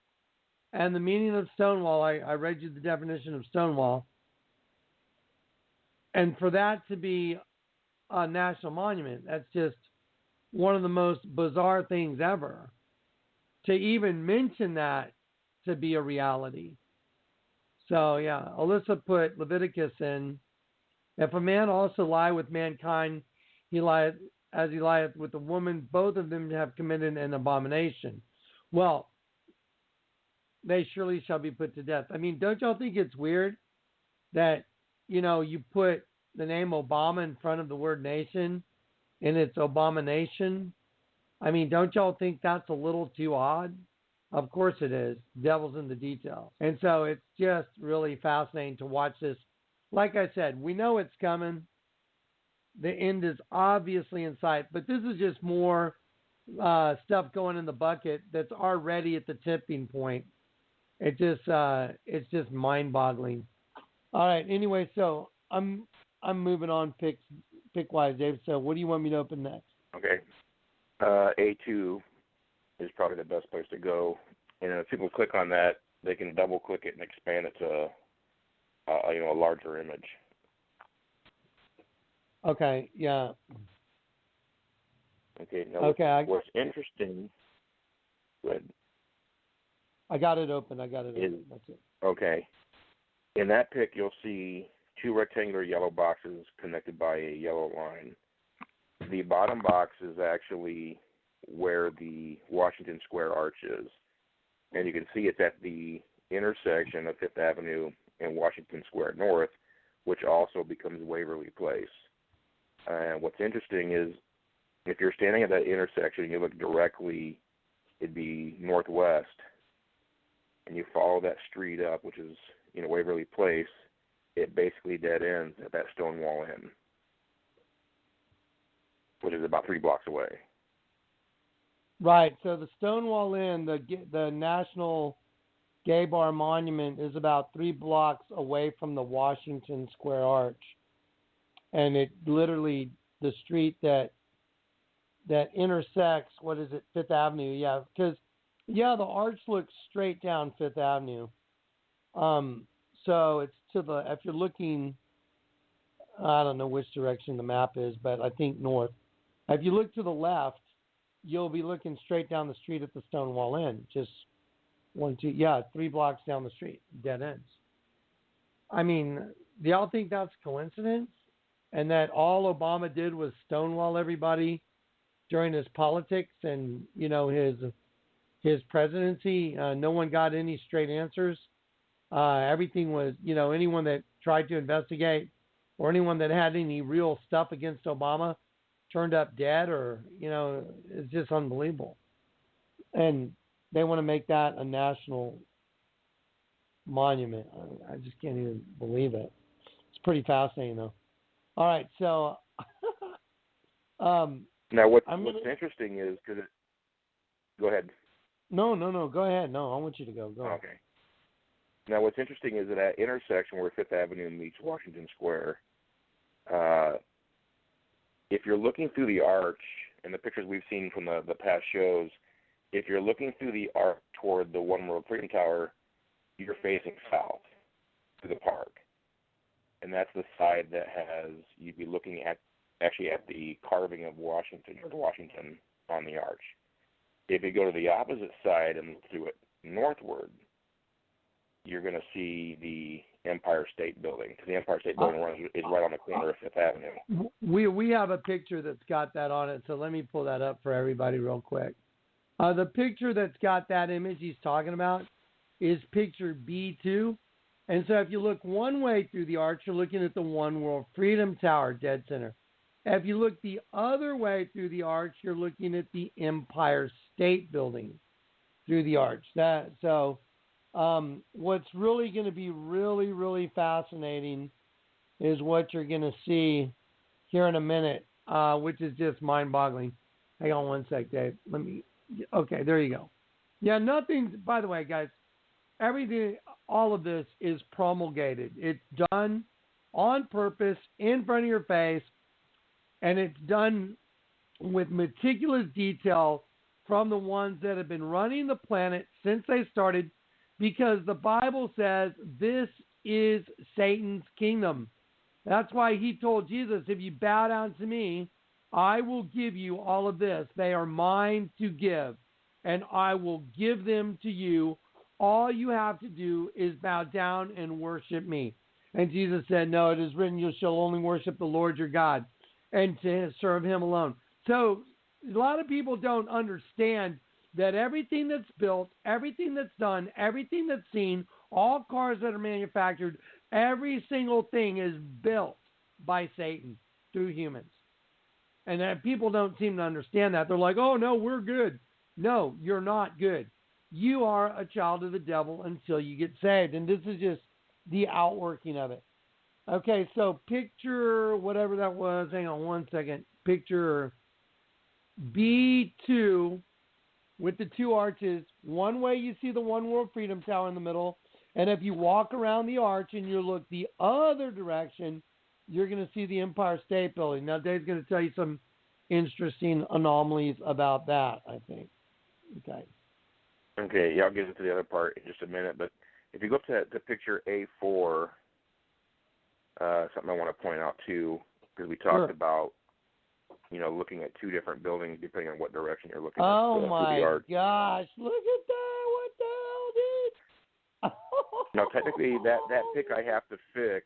And the meaning of Stonewall, I read you the definition of Stonewall. And for that to be a national monument, that's just one of the most bizarre things ever. To even mention that to be a reality. So, yeah, Alyssa put Leviticus in. If a man also lie with mankind, he lieth as he lieth with a woman. Both of them have committed an abomination. Well, they surely shall be put to death. I mean, don't y'all think it's weird that, you put the name Obama in front of the word nation and it's abomination? I mean, don't y'all think that's a little too odd? Of course it is. Devil's in the details. And so it's just really fascinating to watch this. Like I said, we know it's coming. The end is obviously in sight, but this is just more stuff going in the bucket that's already at the tipping point. It's just mind-boggling. All right. Anyway, so I'm moving on pick wise, Dave. So what do you want me to open next? Okay. A2 is probably the best place to go, and if people click on that, they can double click it and expand it to a larger image. Okay. Yeah. Okay. Now, what's interesting? Go ahead. I got it open. That's it. Okay. In that pic, you'll see two rectangular yellow boxes connected by a yellow line. The bottom box is actually where the Washington Square Arch is. And you can see it's at the intersection of Fifth Avenue and Washington Square North, which also becomes Waverly Place. And what's interesting is if you're standing at that intersection and you look directly, it'd be northwest, and you follow that street up, which is, Waverly Place, it basically dead ends at that Stonewall Inn, which is about 3 blocks away. Right. So the Stonewall Inn, the National Gay Bar Monument, is about 3 blocks away from the Washington Square Arch, and it literally the street that intersects. What is it? Fifth Avenue. Yeah, because the arch looks straight down Fifth Avenue. So it's if you're looking, I don't know which direction the map is, but I think north. If you look to the left, you'll be looking straight down the street at the Stonewall Inn. Just 3 blocks down the street, dead ends. I mean, do y'all think that's coincidence? And that all Obama did was stonewall everybody during his politics and, his presidency? No one got any straight answers. Everything was, anyone that tried to investigate or anyone that had any real stuff against Obama turned up dead, or, it's just unbelievable. And they want to make that a national monument. I just can't even believe it. It's pretty fascinating, though. All right, so now what's interesting is go ahead. No, go ahead. No, I want you to go. Okay. Now what's interesting is that intersection where Fifth Avenue meets Washington Square, if you're looking through the arch, and the pictures we've seen from the past shows, if you're looking through the arch toward the One World Freedom Tower, you're facing south to the park. And that's the side that you'd be looking at the carving of Washington on the arch. If you go to the opposite side and look through it northward, you're going to see the Empire State Building, because the Empire State Building is right on the corner of Fifth Avenue. We have a picture that's got that on it, so let me pull that up for everybody real quick. The picture that's got that image he's talking about is picture B2. And so if you look one way through the arch, you're looking at the One World Freedom Tower, dead center. If you look the other way through the arch, you're looking at the Empire State Building through the arch. What's really going to be really, really fascinating is what you're going to see here in a minute, which is just mind-boggling. Hang on one sec, Dave. Okay, there you go. Yeah, nothing, by the way, guys, everything, all of this is promulgated. It's done on purpose, in front of your face, and it's done with meticulous detail from the ones that have been running the planet since they started, because the Bible says this is Satan's kingdom. That's why he told Jesus, if you bow down to me, I will give you all of this. They are mine to give, and I will give them to you. All you have to do is bow down and worship me. And Jesus said, no, it is written, you shall only worship the Lord your God and to serve him alone. So a lot of people don't understand that everything that's built, everything that's done, everything that's seen, all cars that are manufactured, every single thing is built by Satan through humans. And that people don't seem to understand that. They're like, oh, no, we're good. No, you're not good. You are a child of the devil until you get saved. And this is just the outworking of it. Okay, so picture whatever that was. Hang on one second. Picture B2 with the two arches. One way you see the One World Freedom Tower in the middle. And if you walk around the arch and you look the other direction, you're going to see the Empire State Building. Now, Dave's going to tell you some interesting anomalies about that, I think. Okay, yeah, I'll get into the other part in just a minute. But if you go up to picture A4, something I want to point out, too, because we talked about, looking at two different buildings depending on what direction you're looking at. Oh, my gosh. Look at that. What the hell, dude? Now, technically, that pic I have to fix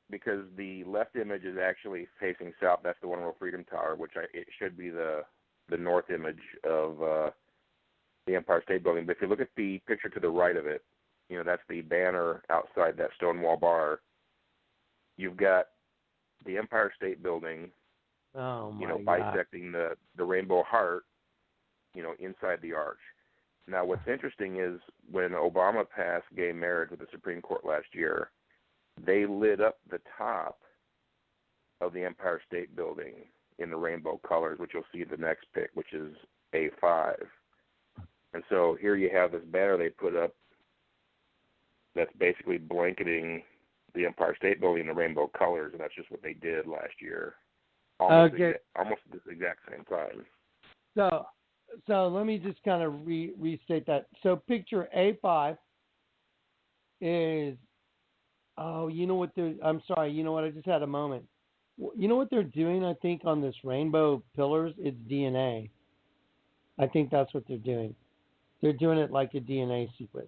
because the left image is actually facing south. That's the One World Freedom Tower, which it should be the north image of the Empire State Building. But if you look at the picture to the right of it, that's the banner outside that stone wall bar. You've got the Empire State Building, bisecting the rainbow heart, inside the arch. Now, what's interesting is when Obama passed gay marriage with the Supreme Court last year, they lit up the top of the Empire State Building in the rainbow colors, which you'll see in the next pic, which is A5. And so here you have this banner they put up that's basically blanketing the Empire State Building in the rainbow colors, and that's just what they did last year, almost at this exact same time. So let me just kind of restate that. So picture A5 is, I'm sorry, you know what, I just had a moment. You know what they're doing, I think, on this rainbow pillars? It's DNA. I think that's what they're doing. They're doing it like a DNA sequence.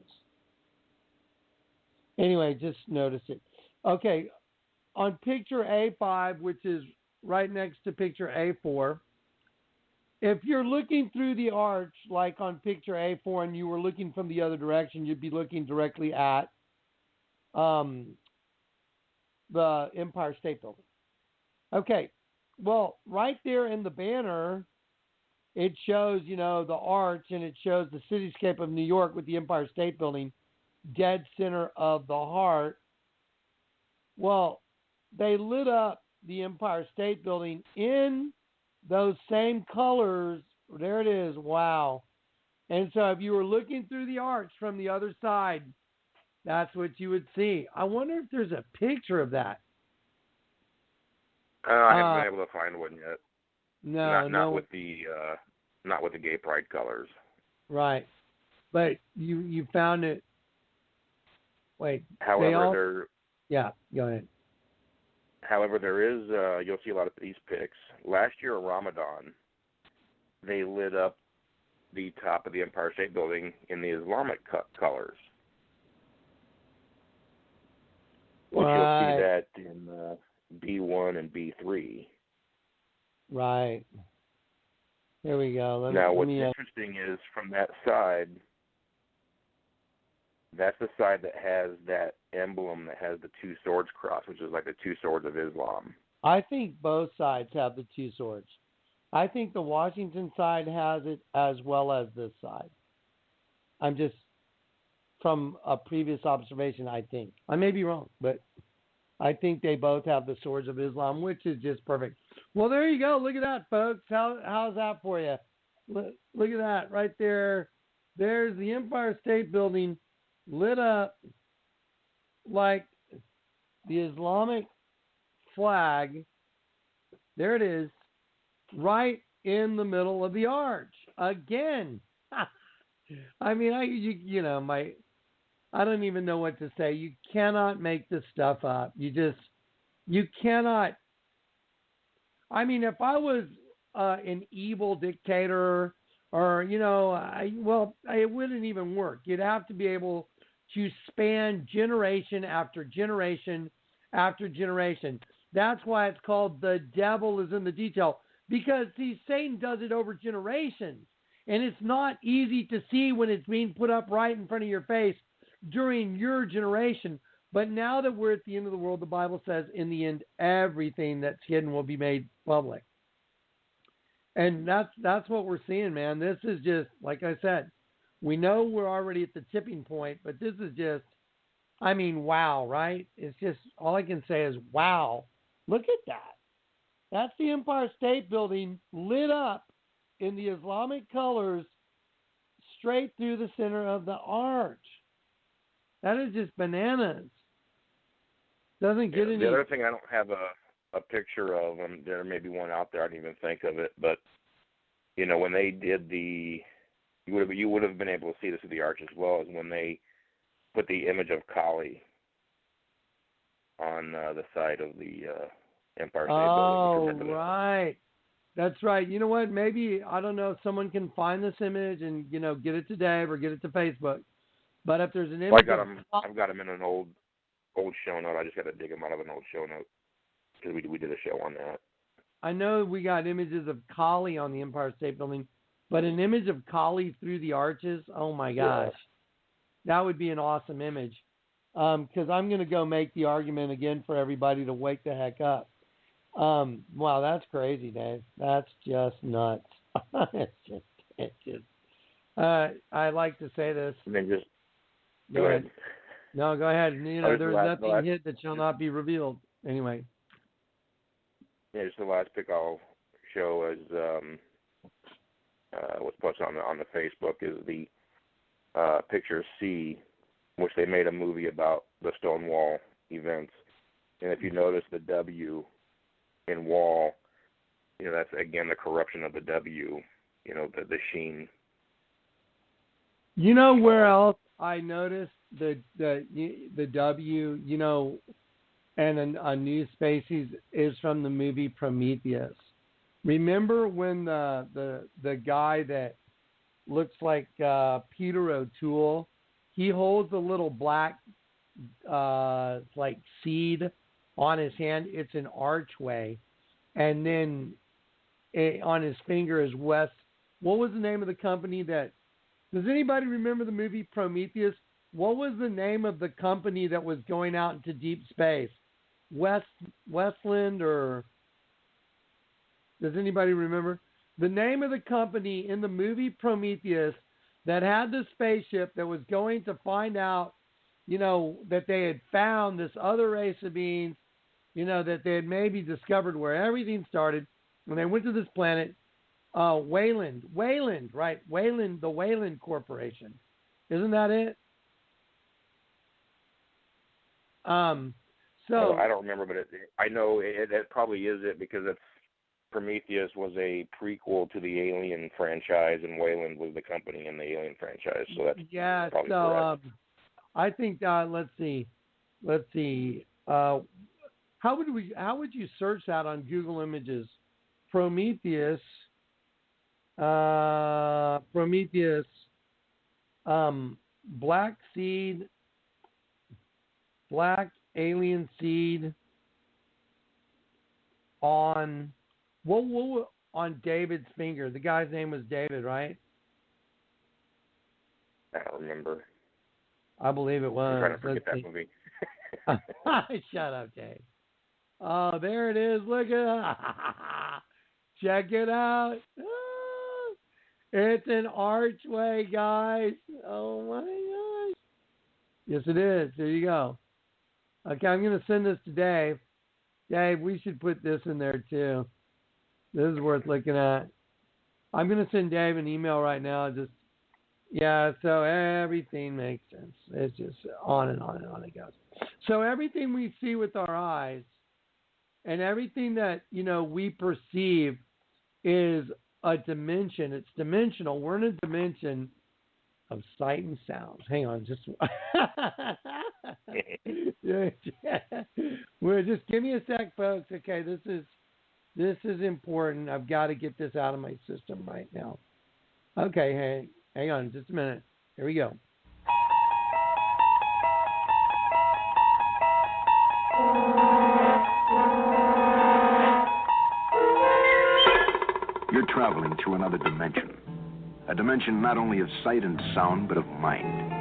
Anyway, just notice it. Okay, on picture A5, which is right next to picture A4, if you're looking through the arch, like on picture A4, and you were looking from the other direction, you'd be looking directly at the Empire State Building. Okay, well, right there in the banner, it shows, the arch, and it shows the cityscape of New York with the Empire State Building, dead center of the heart. Well, they lit up the Empire State Building in those same colors. There it is. Wow. And so if you were looking through the arch from the other side, that's what you would see. I wonder if there's a picture of that. I haven't been able to find one yet. No, not with the gay pride colors. Right, but you found it. Wait. However, yeah, go ahead. However, there is you'll see a lot of these pics. Last year at Ramadan, they lit up the top of the Empire State Building in the Islamic colors. Which you'll see that in B1 and B3. Right. Here we go. What's interesting is from that side, That's the side that has that emblem that has the two swords crossed, which is like the two swords of Islam. I think both sides have the two swords. I think the Washington side has it as well as this side. I'm just, from a previous observation, I think. I may be wrong, but I think they both have the swords of Islam, which is just perfect. Well, there you go. Look at that, folks. How's that for you? Look at that right there. There's the Empire State Building lit up like the Islamic flag. There it is, right in the middle of the arch. Again. I mean, I don't even know what to say. You cannot make this stuff up. You cannot. I mean, if I was an evil dictator, or it wouldn't even work. You'd have to be able to span generation after generation after generation. That's why it's called the devil is in the detail, because see, Satan does it over generations, and it's not easy to see when it's being put up right in front of your face during your generation. But now that we're at the end of the world, the Bible says in the end, everything that's hidden will be made public. And that's what we're seeing, man. This is just, like I said, we know we're already at the tipping point, but this is just, I mean, wow, right? It's just, all I can say is, wow. Look at that. That's the Empire State Building lit up in the Islamic colors straight through the center of the arch. That is just bananas. Doesn't get any. The other thing, I don't have a picture of them. There may be one out there. I didn't even think of it. But, when they did you would have been able to see this at the arch as well, as when they put the image of Kali on the side of the Empire State Building. Oh, right. That's right. You know what? Maybe, I don't know if someone can find this image and, get it to Dave or get it to Facebook. But if there's an image... I've got them in an old show note. I just got to dig them out of an old show note, because we did a show on that. I know we got images of Kali on the Empire State Building, but an image of Kali through the arches, oh my gosh. Yeah. That would be an awesome image. Because I'm going to go make the argument again for everybody to wake the heck up. Wow, that's crazy, Dave. That's just nuts. it's just. I like to say this. And then just go ahead. No, go ahead. There's nothing hid that shall not be revealed. Anyway. Yeah, just the last pick I'll show is what's posted on the Facebook is the picture C, which they made a movie about the Stonewall events. And if you notice the W in wall, that's again the corruption of the W, the sheen. You know where else I noticed the W, and a new species is from the movie Prometheus. Remember when the guy that looks like Peter O'Toole, he holds a little black like seed on his hand. It's an archway, and then on his finger is West. What was the name of the company that? Does anybody remember the movie Prometheus? What was the name of the company that was going out into deep space? Westland, or does anybody remember? The name of the company in the movie Prometheus that had the spaceship that was going to find out, that they had found this other race of beings, that they had maybe discovered where everything started. When they went to this planet, Wayland, right? Wayland, the Wayland Corporation. Isn't that it? So I don't remember, but I know it probably is it, because Prometheus was a prequel to the Alien franchise, and Wayland was the company in the Alien franchise. So that's probably correct. I think let's see. How would you search that on Google Images? Prometheus, black seed, black alien seed on what on David's finger. The guy's name was David, right? I don't remember. I believe it was. I'm trying to forget that movie. Shut up, Dave. Oh, there it is. Look at check it out. It's an archway, guys. Oh, my gosh. Yes, it is. There you go. Okay, I'm going to send this to Dave. Dave, we should put this in there, too. This is worth looking at. I'm going to send Dave an email right now. So everything makes sense. It's just on and on and on it goes. So everything we see with our eyes and everything that, we perceive is a dimension. It's dimensional. We're in a dimension of sight and sound. Hang on, just just give me a sec, folks. Okay, this is important. I've got to get this out of my system right now. Okay, hang on, just a minute. Here we go. You're traveling through another dimension. A dimension not only of sight and sound, but of mind.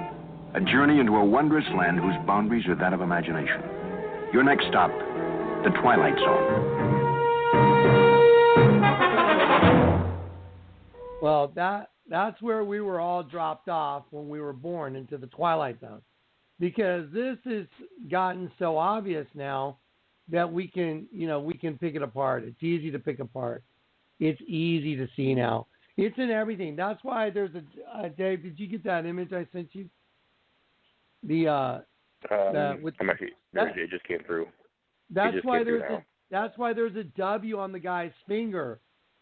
A journey into a wondrous land whose boundaries are that of imagination. Your next stop, the Twilight Zone. Well, that's where we were all dropped off when we were born, into the Twilight Zone. Because this has gotten so obvious now that we can pick it apart. It's easy to pick apart. It's easy to see now. It's in everything. That's why there's Dave, did you get that image I sent you? It just came through. That's why there's a W on the guy's finger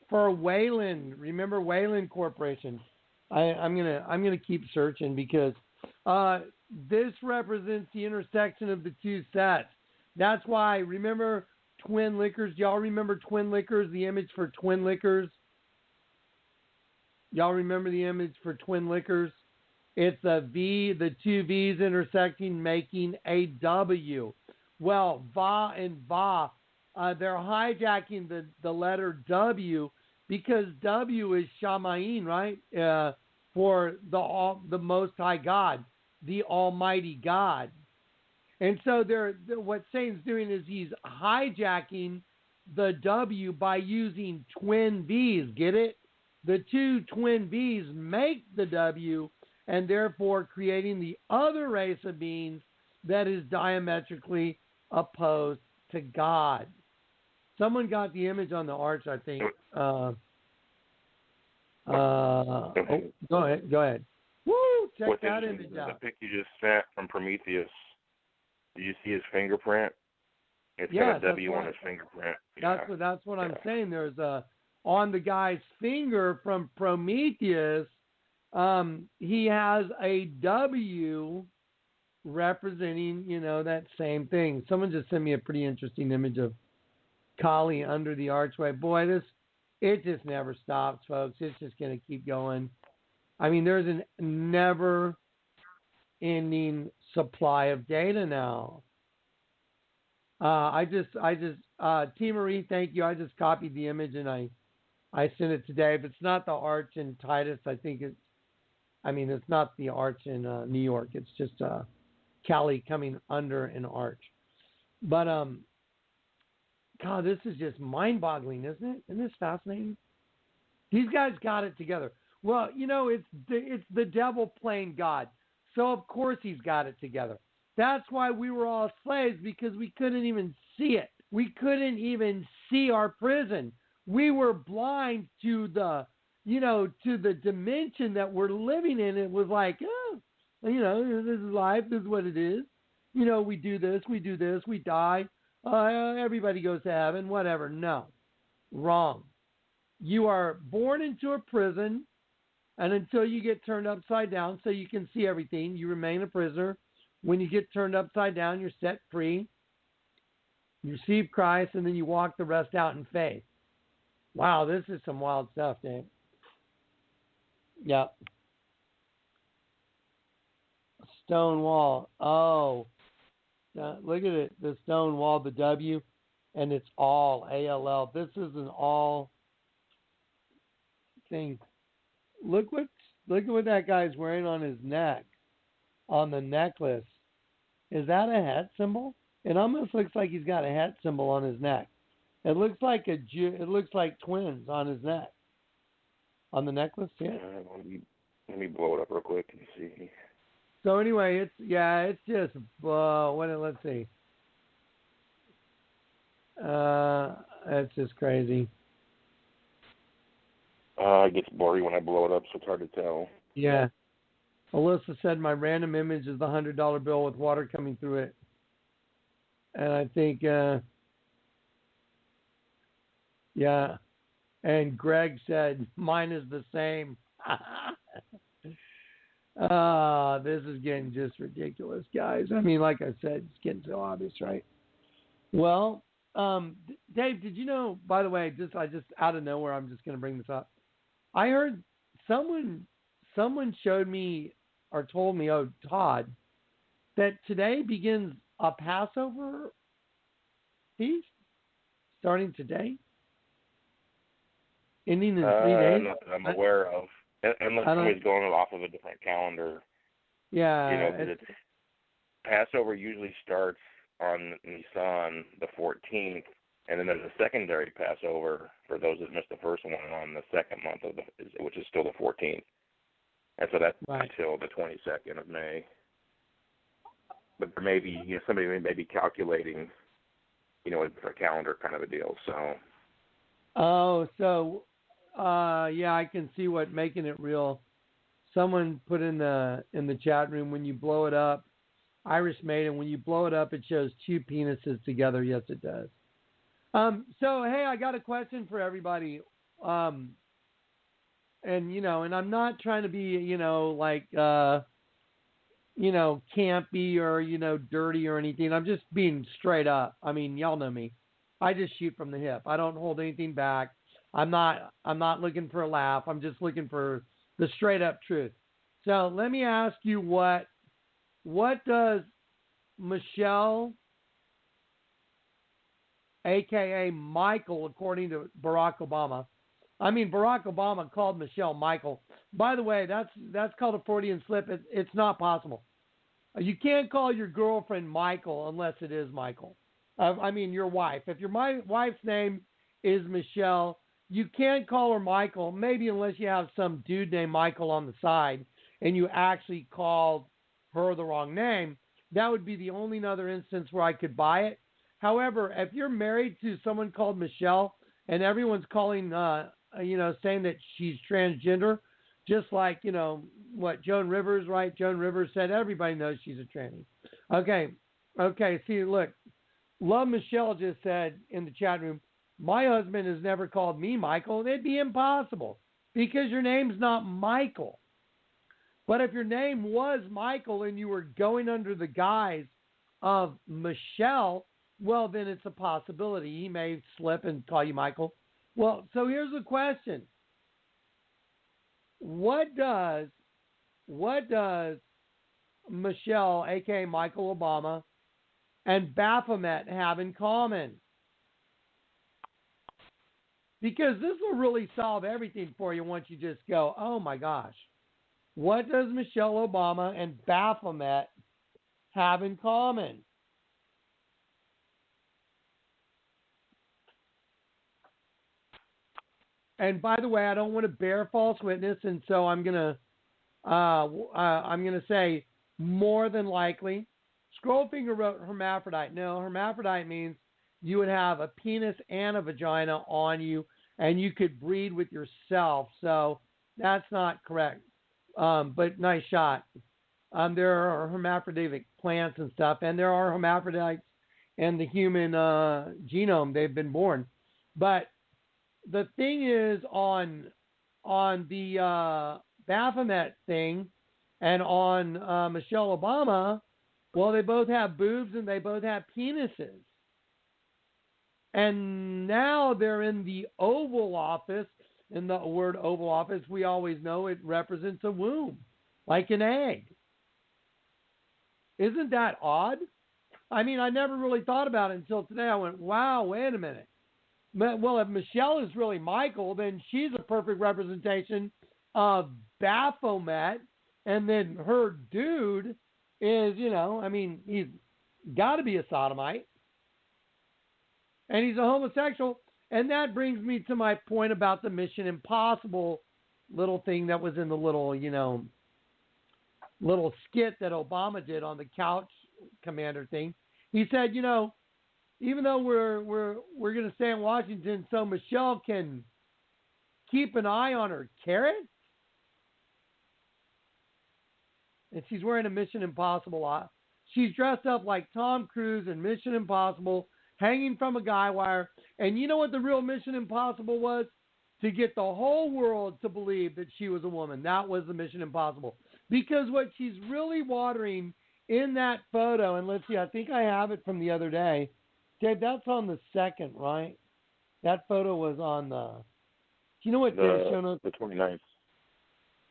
for Wayland. Remember Wayland Corporation? I'm gonna keep searching because this represents the intersection of the two sets. That's why. Remember Twin Liquors? Y'all remember Twin Liquors? The image for Twin Liquors. Y'all remember the image for Twin Liquors? It's a V, the two V's intersecting, making a W. Well, Va and Va, they're hijacking the letter W because W is Shamayin, right? For the Most High God, the Almighty God. And so what Satan's doing is he's hijacking the W by using twin V's. Get it? The two twin V's make the W, and therefore creating the other race of beings that is diametrically opposed to God. Someone got the image on the arch, I think. Go ahead. Woo! Check that image out. The pic you just sent from Prometheus. Did you see his fingerprint? It's got a W on his fingerprint. That's what I'm saying. There's on the guy's finger from Prometheus, he has a W representing, that same thing. Someone just sent me a pretty interesting image of Kali under the archway. Boy, it just never stops, folks. It's just going to keep going. I mean, there's a never-ending supply of data now. T. Marie, thank you. I just copied the image and I sent it today. If it's not the arch in Titus, it's not the arch in New York. It's just Cali coming under an arch. But, God, this is just mind-boggling, isn't it? Isn't this fascinating? These guys got it together. Well, it's the devil playing God. So, of course, he's got it together. That's why we were all slaves, because we couldn't even see it. We couldn't even see our prison. We were blind to the dimension that we're living in. It was like, this is life. This is what it is. We do this, we die. Everybody goes to heaven, whatever. No, wrong. You are born into a prison, and until you get turned upside down so you can see everything, you remain a prisoner. When you get turned upside down, you're set free. You receive Christ, and then you walk the rest out in faith. Wow, this is some wild stuff, Dave. Yep. Stone wall. Oh, look at it. The stone wall, the W, and it's all ALL. This is an all thing. Look at what that guy's wearing on his neck. on the necklace. Is that a het symbol? It almost looks like he's got a het symbol on his neck. It looks like it looks like twins on his neck. On the necklace, yeah. Let me blow it up real quick and see. So anyway, it's just let's see. It's just crazy. It gets blurry when I blow it up, so it's hard to tell. Yeah. Alyssa said my random image is the $100 bill with water coming through it. And I think, yeah. And Greg said, mine is the same. This is getting just ridiculous, guys. I mean, like I said, it's getting so obvious, right? Well, Dave, did you know, by the way, I just out of nowhere, I'm just going to bring this up. I heard someone showed me or told me, Todd, that today begins a Passover feast starting today, ending in 3 days. Not that I'm aware of, unless somebody's going off of a different calendar. Yeah. Passover usually starts on Nisan the 14th, and then there's a secondary Passover for those that missed the first one on the second month which is still the 14th, and so that's until the 22nd of May. But there may be, somebody may be calculating, a different calendar kind of a deal. So. Oh, so, yeah, I can see what making it real. Someone put in the chat room, when you blow it up, Irish Maiden, when you blow it up, it shows two penises together. Yes, it does. So, hey, I got a question for everybody. And I'm not trying to be, campy or, dirty or anything. I'm just being straight up. I mean, y'all know me. I just shoot from the hip. I don't hold anything back. I'm not looking for a laugh. I'm just looking for the straight up truth. So let me ask you, what does Michelle, a.k.a. Michael, according to Barack Obama, Barack Obama called Michelle Michael. By the way, that's called a Freudian slip. It's not possible. You can't call your girlfriend Michael unless it is Michael. Your wife. If your wife's name is Michelle, you can't call her Michael, maybe unless you have some dude named Michael on the side and you actually called her the wrong name. That would be the only other instance where I could buy it. However, if you're married to someone called Michelle and everyone's calling, saying that she's transgender, just like, what Joan Rivers, right? Joan Rivers said everybody knows she's a tranny. Okay, see, look. Love Michelle just said in the chat room, my husband has never called me Michael. It'd be impossible because your name's not Michael. But if your name was Michael and you were going under the guise of Michelle, well, then it's a possibility. He may slip and call you Michael. Well, so here's the question. What does Michelle, a.k.a. Michael Obama, and Baphomet have in common? Because this will really solve everything for you once you just go, oh my gosh. What does Michelle Obama and Baphomet have in common? And by the way, I don't want to bear false witness, and so I'm gonna say more than likely. Scrollfinger wrote hermaphrodite. No, hermaphrodite means you would have a penis and a vagina on you, and you could breed with yourself. So that's not correct. But nice shot. There are hermaphroditic plants and stuff, and there are hermaphrodites in the human genome. They've been born. But the thing is, on the Baphomet thing and on Michelle Obama, well, they both have boobs and they both have penises. And now they're in the Oval Office. In the word Oval Office, we always know it represents a womb, like an egg. Isn't that odd? I never really thought about it until today. I went, wow, wait a minute. Well, if Michelle is really Michael, then she's a perfect representation of Baphomet, and then her dude is, he's got to be a sodomite. And he's a homosexual. And that brings me to my point about the Mission Impossible little thing that was in the little, little skit that Obama did on the couch commander thing. He said, even though we're going to stay in Washington so Michelle can keep an eye on her carrot. And she's wearing a Mission Impossible. She's dressed up like Tom Cruise in Mission Impossible, hanging from a guy wire. And you know what the real Mission Impossible was? To get the whole world to believe that she was a woman. That was the Mission Impossible. Because what she's really watering in that photo, and let's see, I think I have it from the other day. Dave, that's on the 2nd, right? That photo was on the... Do you know what Dave's show notes? The 29th.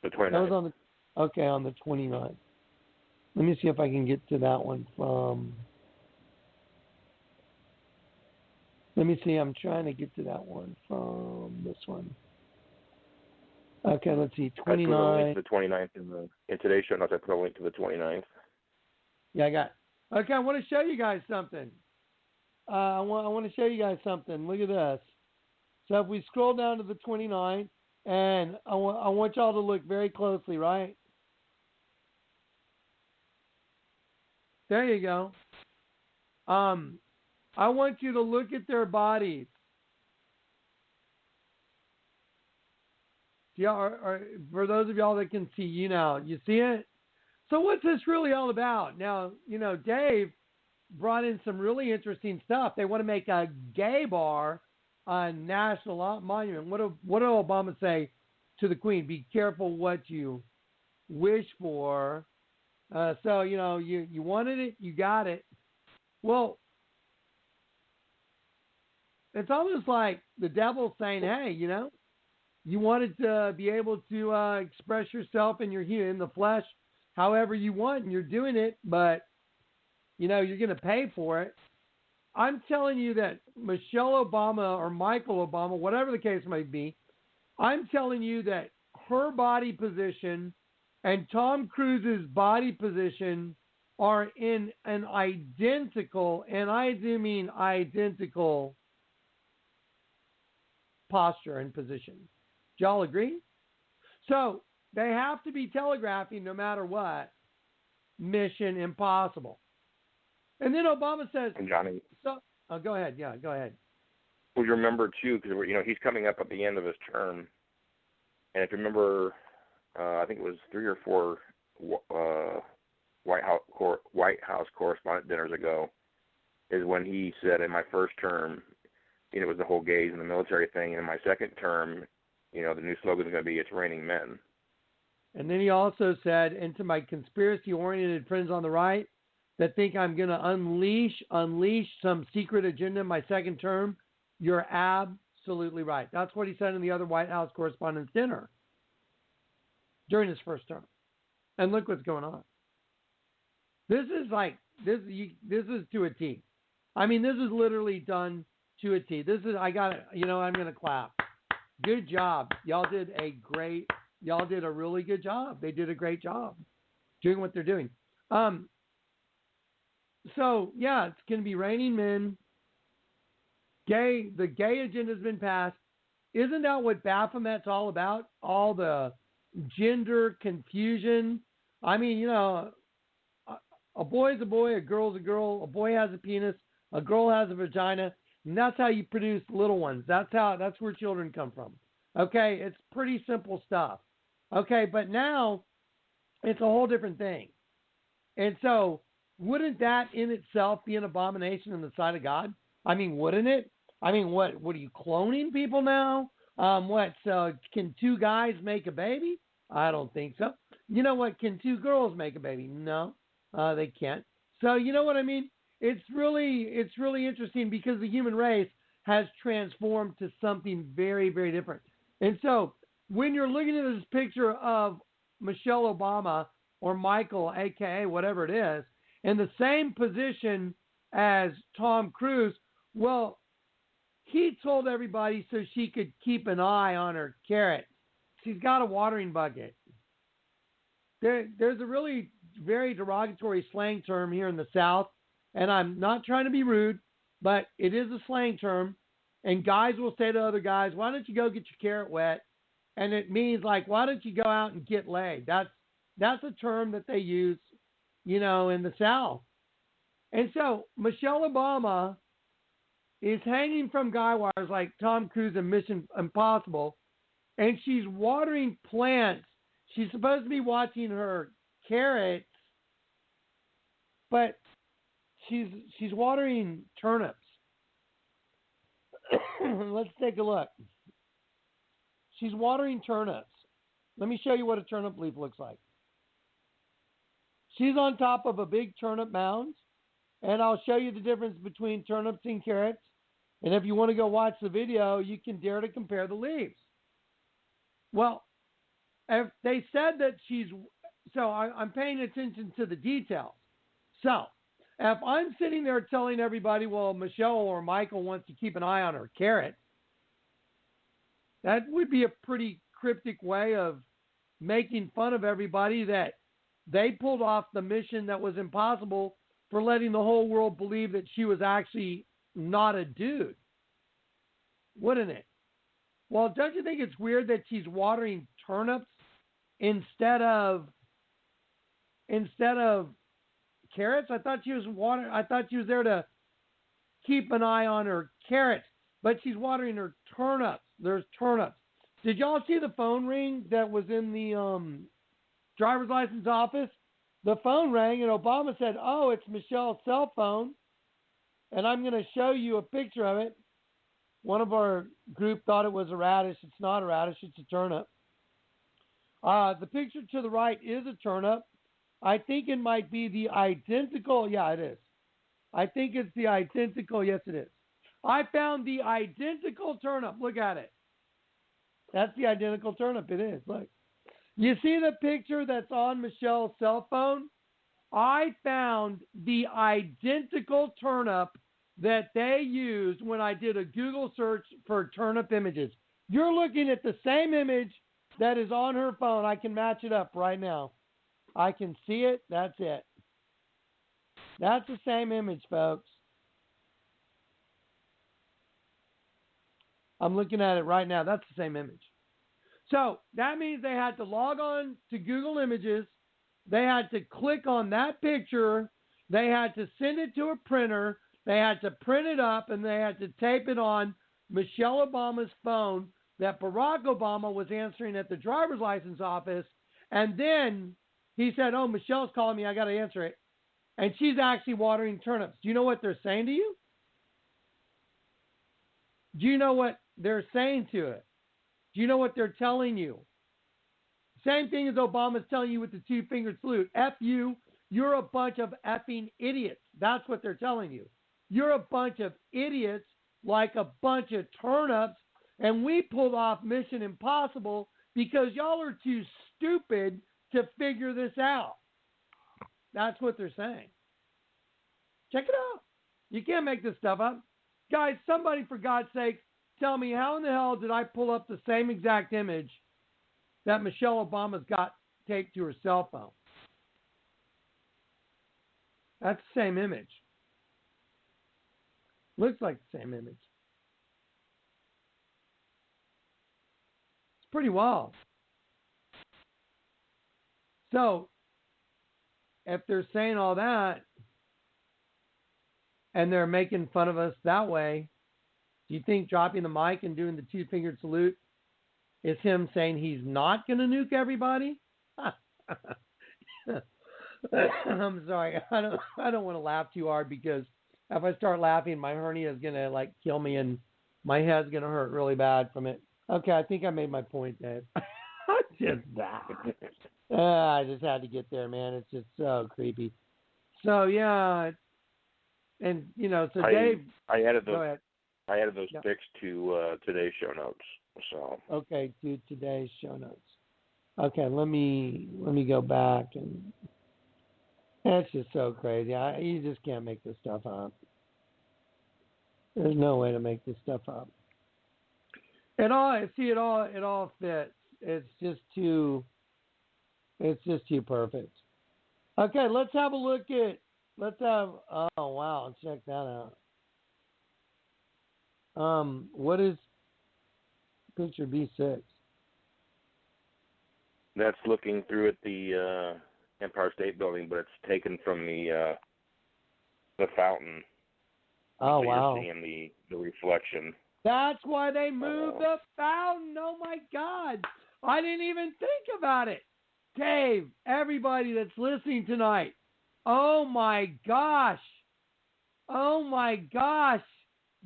The 29th. That was on the 29th. Let me see if I can get to that one from... Let me see. I'm trying to get to that one from this one. Okay, let's see. 29. I put a link to the 29th in today's show notes. I put a link to the 29th. Yeah, I got it. Okay, I want to show you guys something. I want to show you guys something. Look at this. So if we scroll down to the 29th, and I want y'all to look very closely, right? There you go. I want you to look at their bodies. Yeah, for those of y'all that can see you now, you see it? So what's this really all about? Now, Dave brought in some really interesting stuff. They want to make a gay bar on National Monument. What did Obama say to the Queen? Be careful what you wish for. So, you wanted it, you got it. Well, it's almost like the devil saying, hey, you wanted to be able to express yourself in the flesh however you want, and you're doing it, but, you're going to pay for it. I'm telling you that Michelle Obama or Michael Obama, whatever the case may be, I'm telling you that her body position and Tom Cruise's body position are in an identical, and I do mean identical, posture and position. Do y'all agree? So they have to be telegraphing no matter what. Mission Impossible. And then Obama says, Johnny. Go ahead. Yeah, go ahead. Well, you remember too, because he's coming up at the end of his term, and if you remember, I think it was 3 or 4 White House correspondent dinners ago, is when he said, in my first term, it was the whole gays and the military thing, and in my second term, the new slogan is going to be, it's raining men. And then he also said, and to my conspiracy-oriented friends on the right that think I'm going to unleash some secret agenda in my second term, you're absolutely right. That's what he said in the other White House Correspondents' Dinner during his first term. And look what's going on. This is to a T. I mean, this is literally done to a T. I'm going to clap. Good job. Y'all did a really good job. They did a great job doing what they're doing. So, yeah, it's going to be raining men. The gay agenda has been passed. Isn't that what Baphomet's all about? All the gender confusion. I mean, a boy's a boy, a girl's a girl, a boy has a penis, a girl has a vagina, and that's how you produce little ones. That's where children come from. Okay, it's pretty simple stuff. Okay, but now it's a whole different thing. And so, wouldn't that in itself be an abomination in the sight of God? I mean, wouldn't it? I mean, what are you cloning people now? Can 2 guys make a baby? I don't think so. You know what? Can 2 girls make a baby? No, they can't. So you know what I mean? It's really interesting because the human race has transformed to something very, very different. And so when you're looking at this picture of Michelle Obama or Michael, a.k.a. whatever it is, in the same position as Tom Cruise, well, he told everybody so she could keep an eye on her carrot. She's got a watering bucket. There's a really very derogatory slang term here in the South, and I'm not trying to be rude, but it is a slang term. And guys will say to other guys, "Why don't you go get your carrot wet?" And it means like, "Why don't you go out and get laid?" That's a term that they use, in the South. And so Michelle Obama is hanging from guy wires like Tom Cruise in Mission Impossible, and she's watering plants. She's supposed to be watching her carrots, but she's watering turnips. Let's take a look. She's watering turnips. Let me show you what a turnip leaf looks like. She's on top of a big turnip mound, and I'll show you the difference between turnips and carrots. And if you want to go watch the video, you can dare to compare the leaves. Well, if they said that I'm paying attention to the details. So, if I'm sitting there telling everybody, well, Michelle or Michael wants to keep an eye on her carrot, that would be a pretty cryptic way of making fun of everybody that they pulled off the mission that was impossible for letting the whole world believe that she was actually not a dude. Wouldn't it? Well, don't you think it's weird that she's watering turnips instead of carrots? I thought she was there to keep an eye on her carrots, but she's watering her turnips. There's turnips. Did y'all see the phone ring that was in the driver's license office? The phone rang and Obama said, "Oh, it's Michelle's cell phone." And I'm going to show you a picture of it. One of our group thought it was a radish. It's not a radish. It's a turnip. The picture to the right is a turnip. I think it might be the identical. Yeah, it is. I think it's the identical. Yes, it is. I found the identical turnip. Look at it. That's the identical turnip. It is. Look. You see the picture that's on Michelle's cell phone? I found the identical turnip that they used when I did a Google search for turnip images. You're looking at the same image that is on her phone. I can match it up right now. I can see it. That's it. That's the same image, folks. I'm looking at it right now. That's the same image. So that means they had to log on to Google Images. They had to click on that picture. They had to send it to a printer. They had to print it up, and they had to tape it on Michelle Obama's phone that Barack Obama was answering at the driver's license office. And then he said, "Oh, Michelle's calling me. I got to answer it." And she's actually watering turnips. Do you know what they're saying to you? Do you know what they're saying to it? Do you know what they're telling you? Same thing as Obama's telling you with the two-fingered salute. F you, you're a bunch of effing idiots. That's what they're telling you. You're a bunch of idiots like a bunch of turnips, and we pulled off Mission Impossible because y'all are too stupid to figure this out. That's what they're saying. Check it out. You can't make this stuff up. Guys, somebody, for God's sake, tell me how in the hell did I pull up the same exact image that Michelle Obama's got taped to her cell phone? That's the same image. Looks like the same image. It's pretty wild. So, if they're saying all that, and they're making fun of us that way, do you think dropping the mic and doing the two-fingered salute is him saying he's not going to nuke everybody? I'm sorry. I don't want to laugh too hard, because if I start laughing, my hernia is going to kill me, and my head's going to hurt really bad from it. Okay, I think I made my point, Dave. Just that. I just had to get there, man. It's just so creepy. So yeah, and so Dave. I added those. Go ahead. I added those pics to today's show notes. So. Okay, to today's show notes. Okay, let me go back, and that's just so crazy. You just can't make this stuff up. There's no way to make this stuff up. It all fits. It's just too perfect. Okay, let's have a look at. Oh wow, let's check that out. What is picture B6? That's looking through at the Empire State Building, but it's taken from the fountain. Oh so wow. You're seeing the reflection. That's why they moved the fountain. Oh my God. I didn't even think about it. Dave, everybody that's listening tonight. Oh my gosh. Oh my gosh.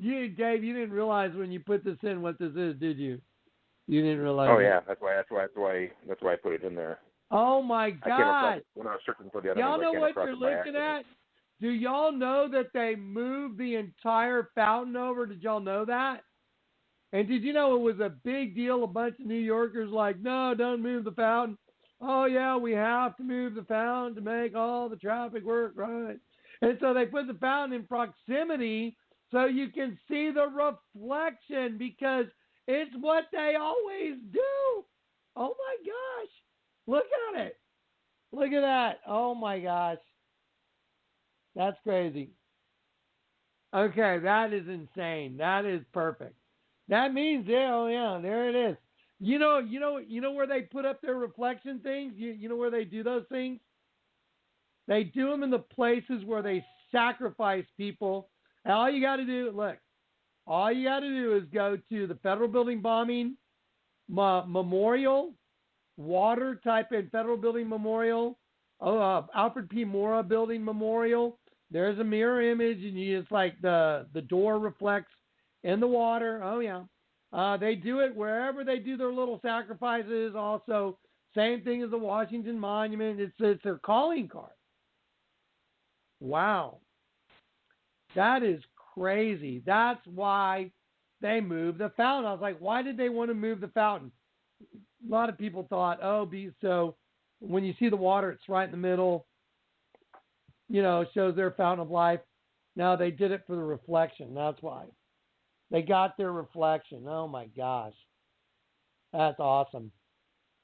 Dave, you didn't realize when you put this in what this is, did you? You didn't realize. Oh yeah, that's why I put it in there. Oh my God. When I was searching for the other Y'all ones, know I came what across you're it by looking accident. at? Do y'all know that they moved the entire fountain over? Did y'all know that? And did you know it was a big deal? A bunch of New Yorkers like, no, don't move the fountain. Oh, yeah, we have to move the fountain to make all the traffic work right. And so they put the fountain in proximity so you can see the reflection because it's what they always do. Oh, my gosh. Look at it. Look at that. Oh, my gosh. That's crazy. Okay, that is insane. That is perfect. That means, there it is. You know where they put up their reflection things? You know where they do those things? They do them in the places where they sacrifice people. And all you got to do, is go to the Federal Building Bombing Memorial, water, type in Federal Building Memorial, Alfred P. Mora Building Memorial. There's a mirror image, and it's like the door reflects in the water. Oh, yeah. They do it wherever they do their little sacrifices. Also, same thing as the Washington Monument. It's their calling card. Wow. That is crazy. That's why they moved the fountain. I was like, why did they want to move the fountain? A lot of people thought, so when you see the water, it's right in the middle. It shows their fountain of life. No, they did it for the reflection. That's why. They got their reflection. Oh, my gosh. That's awesome.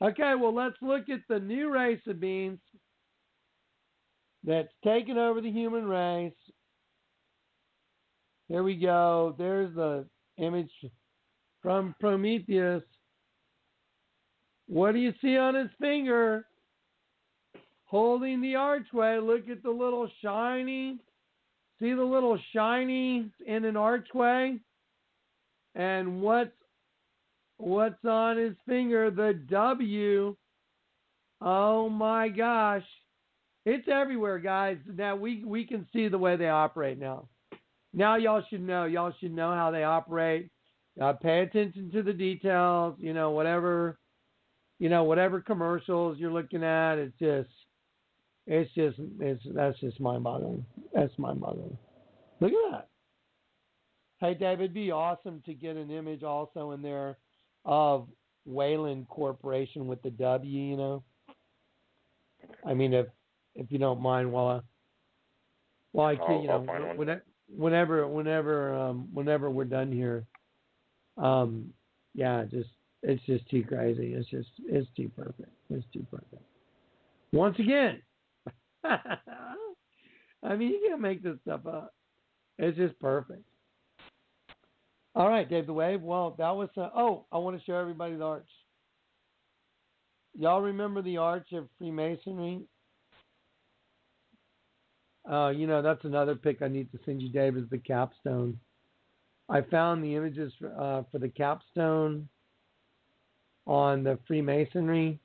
Okay, well, let's look at the new race of beings that's taken over the human race. There we go. There's the image from Prometheus. What do you see on his finger? Holding the archway. Look at the little shiny. See the little shiny in an archway? And what's on his finger? The W. Oh my gosh. It's everywhere, guys. Now we can see the way they operate now. Now y'all should know. Y'all should know how they operate. Pay attention to the details. Whatever commercials you're looking at, that's just mind-boggling. That's mind-boggling. Look at that. Hey, Dave, it'd be awesome to get an image also in there of Wayland Corporation with the W, I mean, if you don't mind, while I can, whenever we're done here, it's just too crazy. It's too perfect. It's too perfect. Once again, I mean, you can't make this stuff up. It's just perfect. All right, Dave the Wave. Well, that was. I want to show everybody the arch. Y'all remember the Arch of Freemasonry? That's another pic I need to send you, Dave, is the capstone. I found the images for the capstone on the Freemasonry.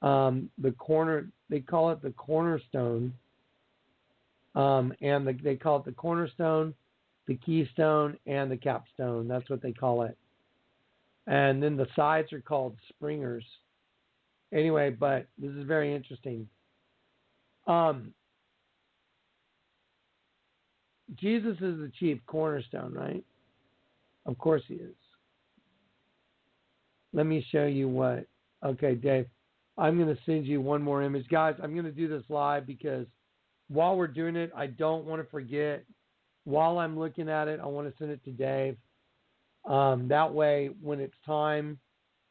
The corner, they call it the cornerstone. They call it the cornerstone, the keystone, and the capstone. That's what they call it. And then the sides are called springers. Anyway, but this is very interesting. Jesus is the chief cornerstone, right? Of course he is. Let me show you what. Okay, Dave, I'm going to send you one more image. Guys, I'm going to do this live because while we're doing it, I don't want to forget. While I'm looking at it, I want to send it to Dave. That way, when it's time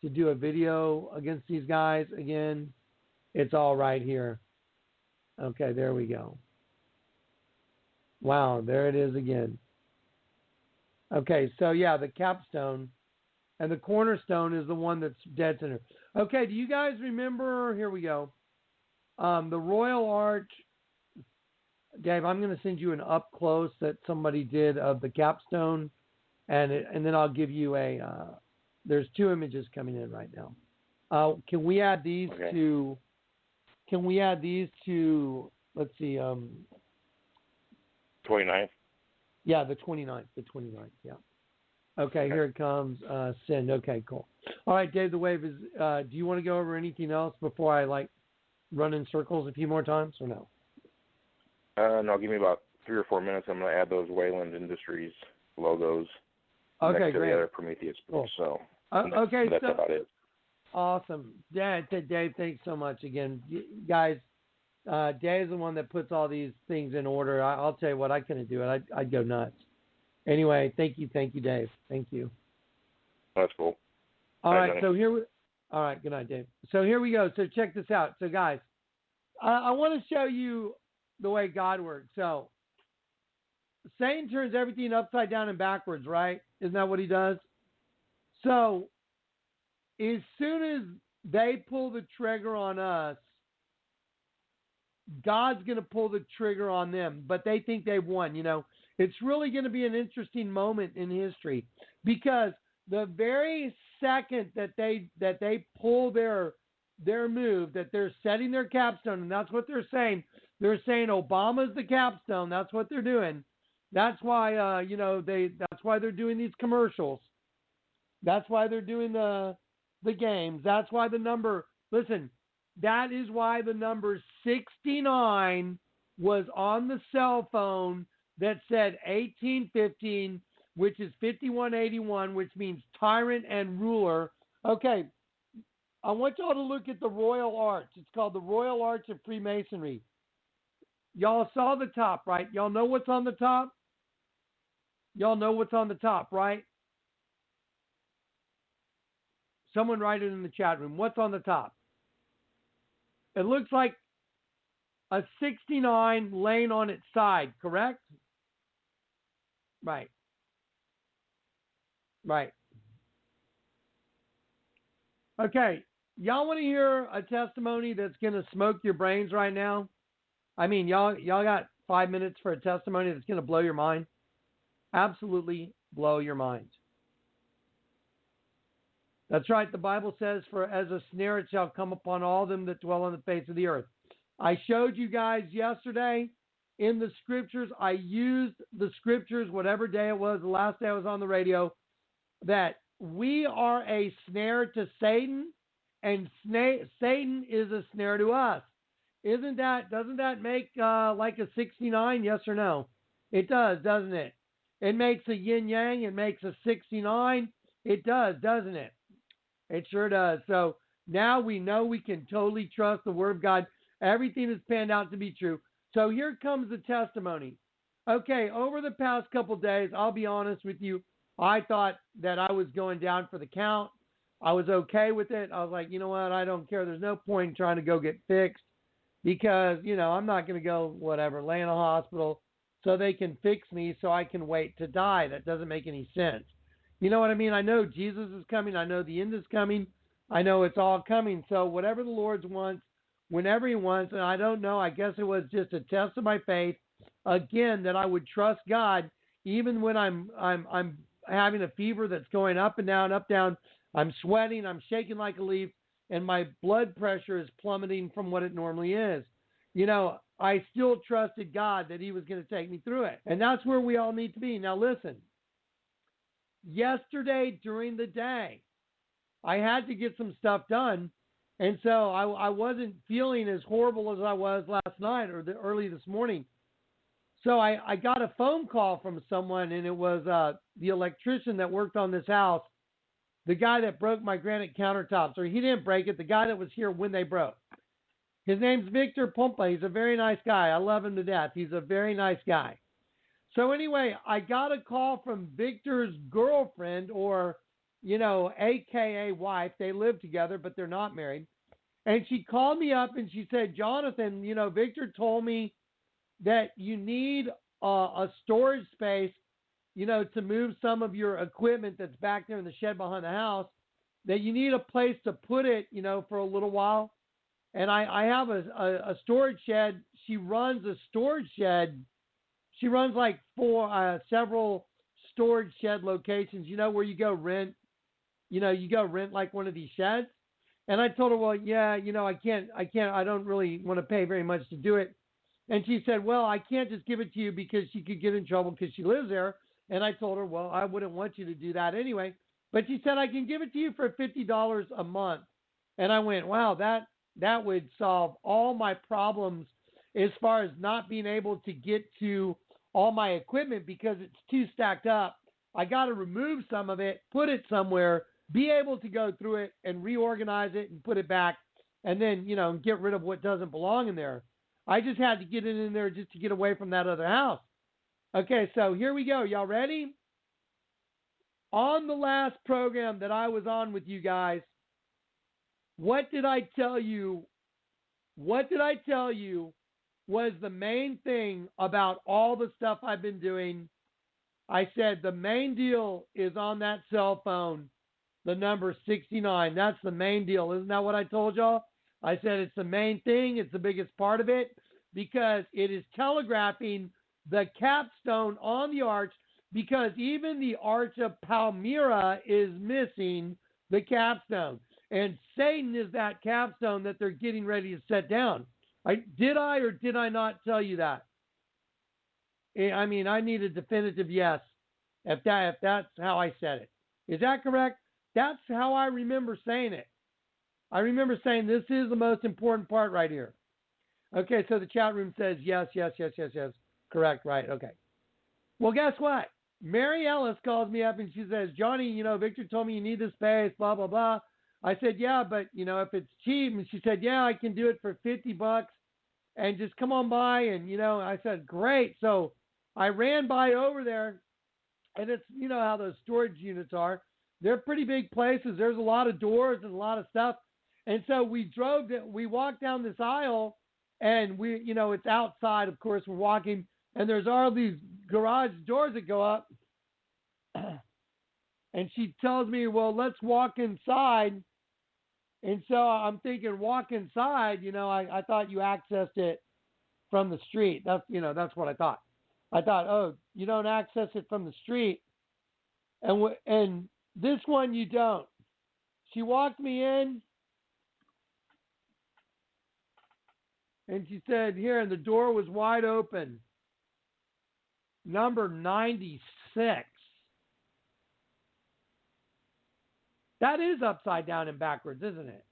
to do a video against these guys again, it's all right here. Okay, there we go. Wow, there it is again. Okay, so yeah, the capstone and the cornerstone is the one that's dead center. Okay, do you guys remember? Here we go. The Royal Arch. Dave, I'm going to send you an up close that somebody did of the capstone, and then I'll give you a. There's 2 images coming in right now. Can we add these to? Can we add these to? Let's see. 29th. Yeah, the 29th. The 29th. Yeah. Okay, here it comes. Send. Okay, cool. All right, Dave. The wave is. Do you want to go over anything else before I run in circles a few more times, or no? No, give me about 3 or 4 minutes. I'm going to add those Wayland Industries logos next to great. the other Prometheus books. Cool. So that's about it. Awesome. Dave, thanks so much again. Guys, Dave's the one that puts all these things in order. I'll tell you what, I couldn't do it. I'd go nuts. Anyway, thank you, Dave. Thank you. That's cool. All right, all right, good night, Dave. So here we go. So check this out. So guys, I want to show you the way God works. So Satan turns everything upside down and backwards, right? Isn't that what he does? So as soon as they pull the trigger on us, God's going to pull the trigger on them, but they think they've won. It's really going to be an interesting moment in history, because the very second that they pull their move, that they're setting their capstone, and that's what they're saying. They're saying Obama's the capstone. That's what they're doing. That's why that's why they're doing these commercials. That's why they're doing the games. That's why the number. Listen, that is why the number 69 was on the cell phone that said 1815, which is 5181, which means tyrant and ruler. Okay, I want y'all to look at the Royal Arch. It's called the Royal Arch of Freemasonry. Y'all saw the top, right? Y'all know what's on the top? Y'all know what's on the top, right? Someone write it in the chat room. What's on the top? It looks like a 69 laying on its side, correct? Right. Okay, y'all want to hear a testimony that's going to smoke your brains right now? I mean, y'all got 5 minutes for a testimony that's going to blow your mind? Absolutely blow your mind. That's right. The Bible says, for as a snare it shall come upon all them that dwell on the face of the earth. I showed you guys yesterday in the scriptures. I used the scriptures, whatever day it was, the last day I was on the radio, that we are a snare to Satan, and Satan is a snare to us. Doesn't that make like a 69? Yes or no? It does, doesn't it? It makes a yin yang. It makes a 69. It does, doesn't it? It sure does. So now we know we can totally trust the Word of God. Everything has panned out to be true. So here comes the testimony. Okay, over the past couple of days, I'll be honest with you, I thought that I was going down for the count. I was okay with it. I was like, you know what? I don't care. There's no point in trying to go get fixed, because, I'm not going to go, lay in a hospital so they can fix me so I can wait to die. That doesn't make any sense. You know what I mean? I know Jesus is coming. I know the end is coming. I know it's all coming. So whatever the Lord wants, whenever he wants, and I don't know, I guess it was just a test of my faith, again, that I would trust God even when I'm having a fever that's going up and down, up, down. I'm sweating. I'm shaking like a leaf. And my blood pressure is plummeting from what it normally is. I still trusted God that he was going to take me through it. And that's where we all need to be. Now, listen. Yesterday during the day, I had to get some stuff done. And so I wasn't feeling as horrible as I was last night or early this morning. So I got a phone call from someone, and it was the electrician that worked on this house, the guy that broke my granite countertops. Or he didn't break it, the guy that was here when they broke. His name's Victor Pompa. He's a very nice guy. I love him to death. He's a very nice guy. So anyway, I got a call from Victor's girlfriend, or, AKA wife. They live together, but they're not married. And she called me up and she said, Jonathan, Victor told me that you need a storage space, to move some of your equipment that's back there in the shed behind the house, that you need a place to put it, for a little while. And I have a storage shed. She runs a storage shed. She runs like several storage shed locations, where you go rent, you go rent like one of these sheds. And I told her, well, yeah, I don't really want to pay very much to do it. And she said, well, I can't just give it to you because she could get in trouble because she lives there. And I told her, well, I wouldn't want you to do that anyway. But she said, I can give it to you for $50 a month. And I went, wow, that would solve all my problems as far as not being able to get to all my equipment because it's too stacked up. I got to remove some of it, put it somewhere, be able to go through it and reorganize it and put it back and then, get rid of what doesn't belong in there. I just had to get it in there just to get away from that other house. Okay, so here we go. Y'all ready? On the last program that I was on with you guys, what did I tell you? What did I tell you was the main thing about all the stuff I've been doing? I said the main deal is on that cell phone, the number 69. That's the main deal. Isn't that what I told y'all? I said it's the main thing. It's the biggest part of it because it is telegraphing the capstone on the arch because even the Arch of Palmyra is missing the capstone. And Satan is that capstone that they're getting ready to set down. Did I or did I not tell you that? I mean, I need a definitive yes if that's how I said it. Is that correct? That's how I remember saying it. I remember saying this is the most important part right here. Okay, so the chat room says yes. Correct, right, okay. Well, guess what? Mary Ellis calls me up and she says, Johnny, Victor told me you need this space, blah, blah, blah. I said, yeah, but, if it's cheap. And she said, yeah, I can do it for $50 and just come on by. And, I said, great. So I ran by over there and it's, how those storage units are. They're pretty big places. There's a lot of doors and a lot of stuff. And so we walked down this aisle and it's outside, of course, we're walking and there's all these garage doors that go up. And she tells me, well, let's walk inside. And so I'm thinking, walk inside, I thought you accessed it from the street. That's what I thought. I thought, oh, you don't access it from the street. And this one you don't. She walked me in. And she said, here, and the door was wide open. Number 96. That is upside down and backwards, isn't it?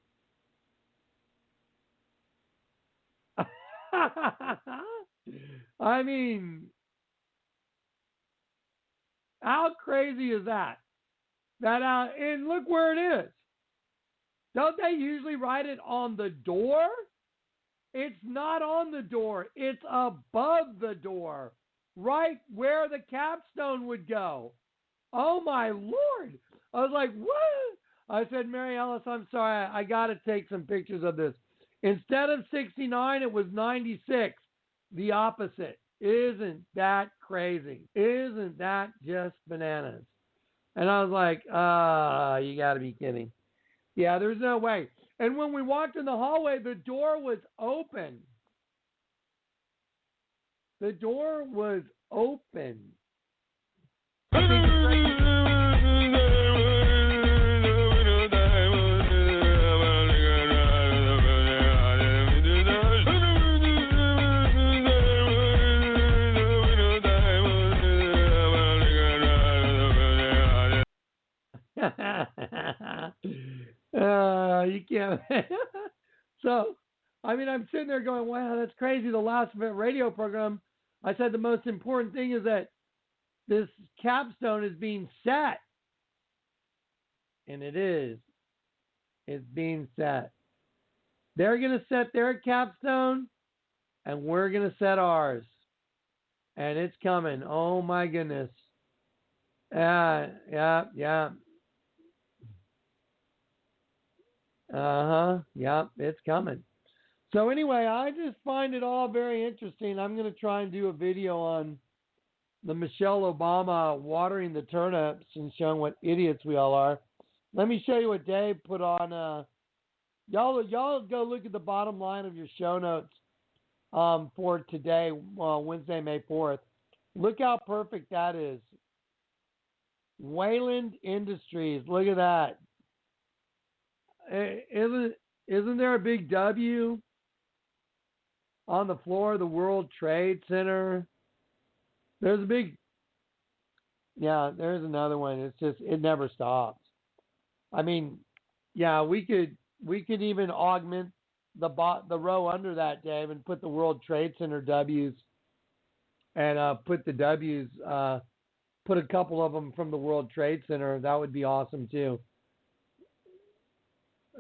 I mean, how crazy is that? And look where it is. Don't they usually write it on the door? It's not on the door. It's above the door, right where the capstone would go. Oh, my Lord. I was like, what? I said, Mary Ellis, I'm sorry. I got to take some pictures of this. Instead of 69, it was 96. The opposite. Isn't that crazy? Isn't that just bananas? And I was like, you got to be kidding. Yeah, there's no way. And when we walked in the hallway, the door was open. The door was open. You can't. So, I mean, I'm sitting there going, wow, that's crazy. The last radio program, I said the most important thing is that this capstone is being set. And it is. It's being set. They're going to set their capstone, and we're going to set ours. And it's coming. Oh, my goodness. Yeah. Yep, it's coming. So anyway, I just find it all very interesting. I'm going to try and do a video on the Michelle Obama watering the turnips and showing what idiots we all are. Let me show you what Dave put on. Y'all go look at the bottom line of your show notes for today, Wednesday, May 4th. Look how perfect that is. Wayland Industries. Look at that. Isn't there a big W on the floor of the World Trade Center? There's a big, yeah, there's another one. It's just, it never stops. I mean, yeah, we could even augment the row under that, Dave, and put the World Trade Center W's and put the W's, put a couple of them from the World Trade Center. That would be awesome too.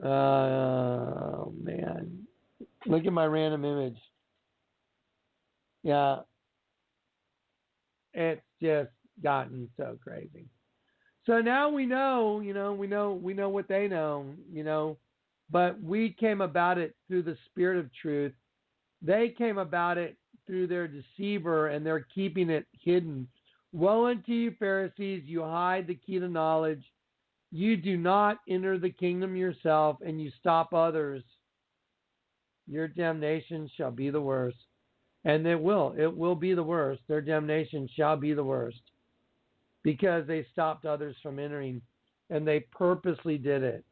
Oh man, look at my random image. Yeah, it's just gotten so crazy. So now we know, we know what they know, but we came about it through the spirit of truth. They came about it through their deceiver, and they're keeping it hidden. Woe unto you, Pharisees, you hide the key to knowledge. You do not enter the kingdom yourself, and you stop others. Your damnation shall be the worst. And it will be the worst. Their damnation shall be the worst. Because they stopped others from entering, and they purposely did it.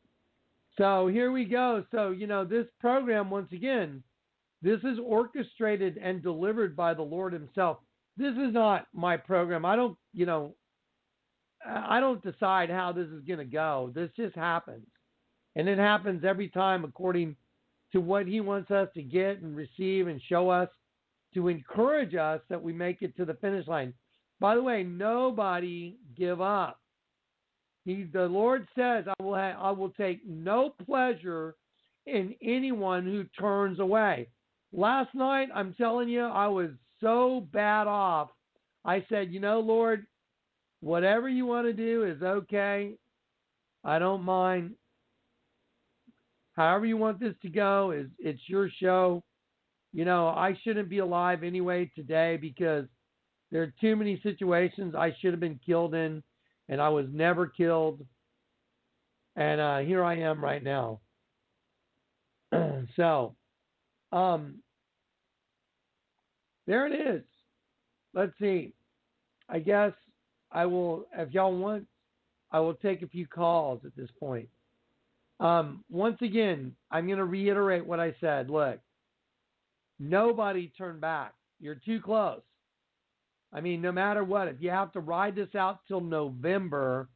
So here we go. So, this program, once again, this is orchestrated and delivered by the Lord himself. This is not my program. I don't decide how this is going to go. This just happens. And it happens every time according to what he wants us to get and receive and show us to encourage us that we make it to the finish line. By the way, nobody give up. The Lord says, I will take no pleasure in anyone who turns away. Last night, I'm telling you, I was so bad off. I said, Lord, whatever you want to do is okay. I don't mind. However you want this to go, it's your show. I shouldn't be alive anyway today because there are too many situations I should have been killed in, and I was never killed. And here I am right now. So, there it is. Let's see. I guess I will, if y'all want, I will take a few calls at this point. Once again, I'm going to reiterate what I said. Look, nobody turn back. You're too close. I mean, no matter what, if you have to ride this out till November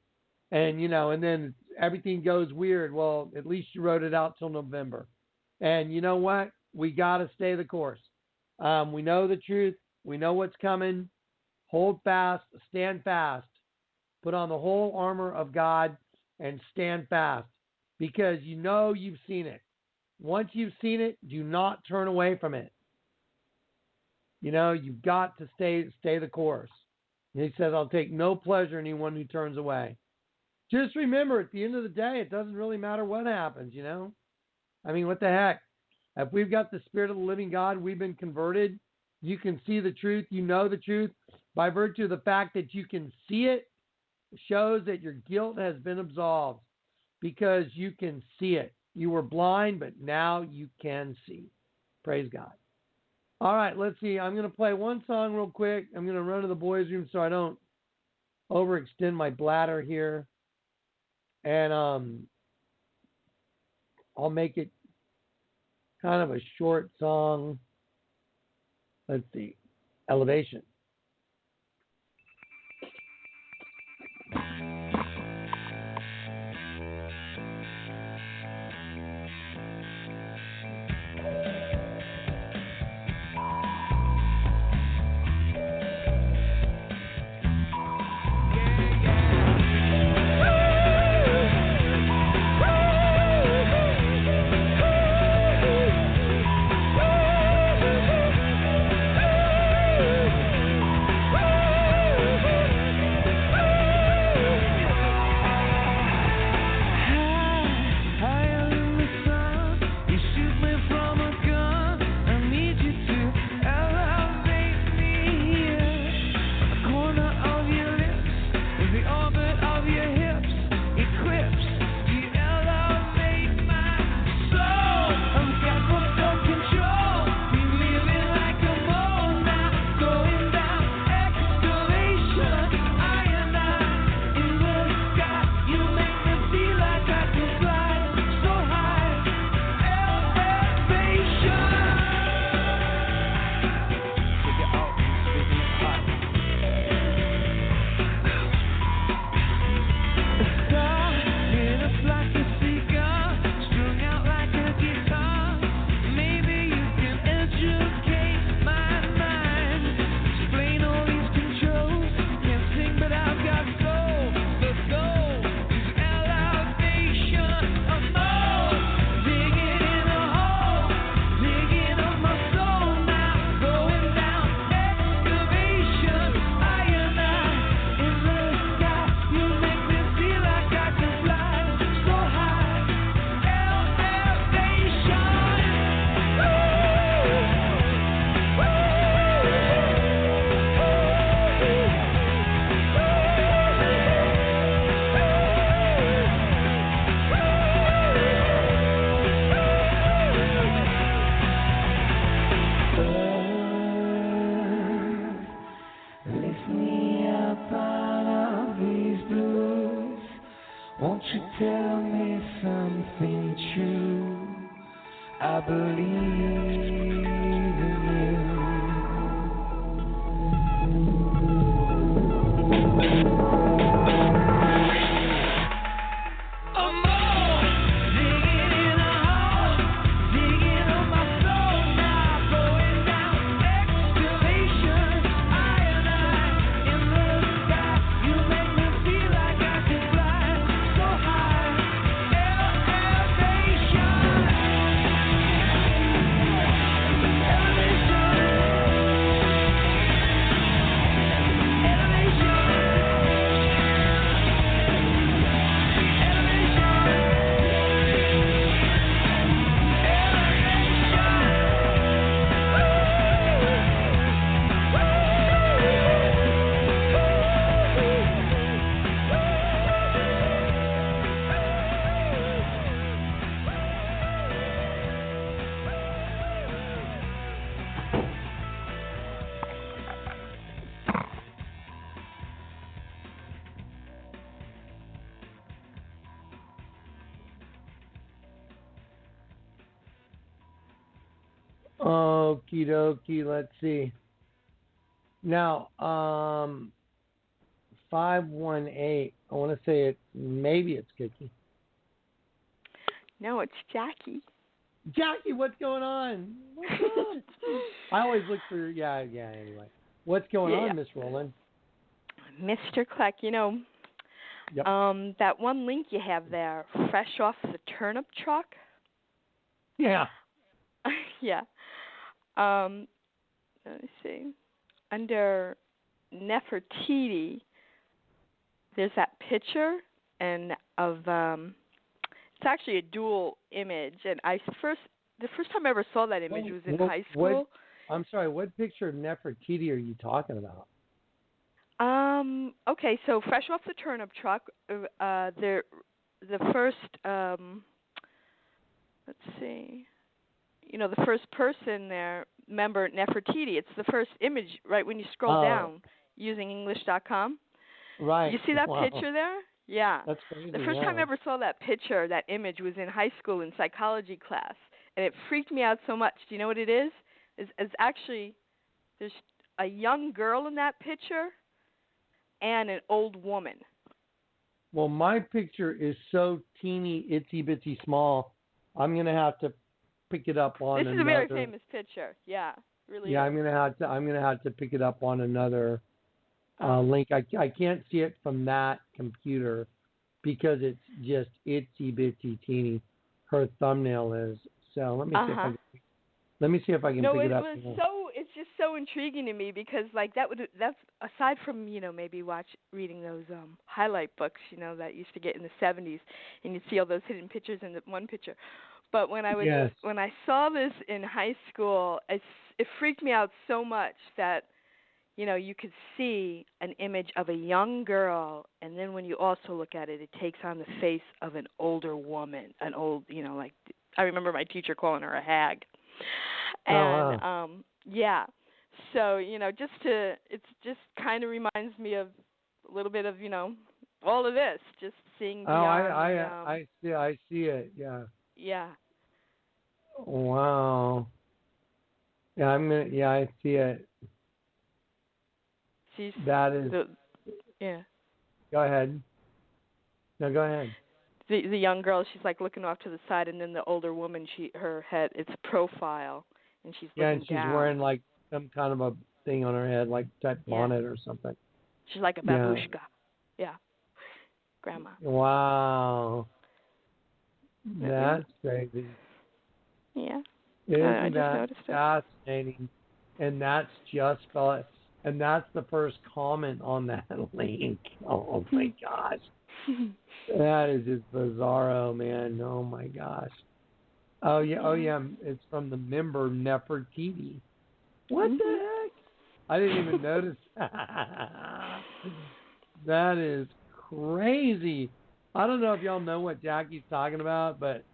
and, and then everything goes weird, well, at least you rode it out till November. And you know what? We got to stay the course. We know the truth. We know what's coming. Hold fast, stand fast. Put on the whole armor of God and stand fast because you've seen it. Once you've seen it, do not turn away from it. You've got to stay the course. And he says, I'll take no pleasure in anyone who turns away. Just remember, at the end of the day, it doesn't really matter what happens, I mean, what the heck? If we've got the Spirit of the living God, we've been converted. You can see the truth. You know the truth. By virtue of the fact that you can see it, shows that your guilt has been absolved because you can see it. You were blind, but now you can see. Praise God. All right, let's see. I'm going to play one song real quick. I'm going to run to the boys' room so I don't overextend my bladder here. And I'll make it kind of a short song. Let's see. Elevation. I believe in you. I'm all digging in a hole, digging on my soul now, going down excavation. I in the sky, you make me feel like I could fly so high. Elevation, Okie dokie, let's see. Now, 518, I want to say it, maybe it's Cookie. No, it's Jackie. Jackie, what's going on? What's on? I always look for, anyway. What's going on, Miss Rowland? Mr. Kleck, Yep. that one link you have there, fresh off the turnip truck? Yeah. Yeah. Let me see. Under Nefertiti, there's that picture of it's actually a dual image, and the first time I ever saw that image was in high school. I'm sorry, what picture of Nefertiti are you talking about? Okay, so fresh off the turnip truck, the first let's see. The first person there, remember Nefertiti, it's the first image right when you scroll down using English.com. Right. You see that picture there? Yeah. That's crazy. The first time I ever saw that picture, that image, was in high school in psychology class, and it freaked me out so much. Do you know what it is? It's actually, there's a young girl in that picture and an old woman. Well, my picture is so teeny, itsy bitsy small, I'm going to have to pick it up on This another. is a very famous picture. Yeah, really. Yeah, is. I'm gonna have to pick it up on another link. I can't see it from that computer because it's just itsy bitsy teeny. Her thumbnail is. So let me see if I can. Let me see if I can pick it up. It's just so intriguing to me because that's aside from maybe reading those highlight books that used to get in the 70s, and you'd see all those hidden pictures in the one picture. But when I saw this in high school, it freaked me out so much that you could see an image of a young girl, and then when you also look at it, it takes on the face of an older woman, an old like I remember my teacher calling her a hag, and so it just kind of reminds me of a little bit of all of this, just seeing beyond. I see it. Yeah. Yeah. Wow. Yeah, I see it. That is. Yeah. Go ahead. No, go ahead. The young girl, she's like looking off to the side, and then the older woman, her head, it's profile, and she's looking down. Yeah, and she's wearing like some kind of a thing on her head, like type bonnet or something. She's like a babushka. Yeah. Grandma. Wow. That's crazy. Yeah. Isn't that fascinating? And that's and that's the first comment on that link. Oh my gosh. That is just bizarro, man. Oh my gosh. Oh yeah. It's from the member Nefertiti. What the heck? I didn't even notice. That is crazy. I don't know if y'all know what Jackie's talking about, but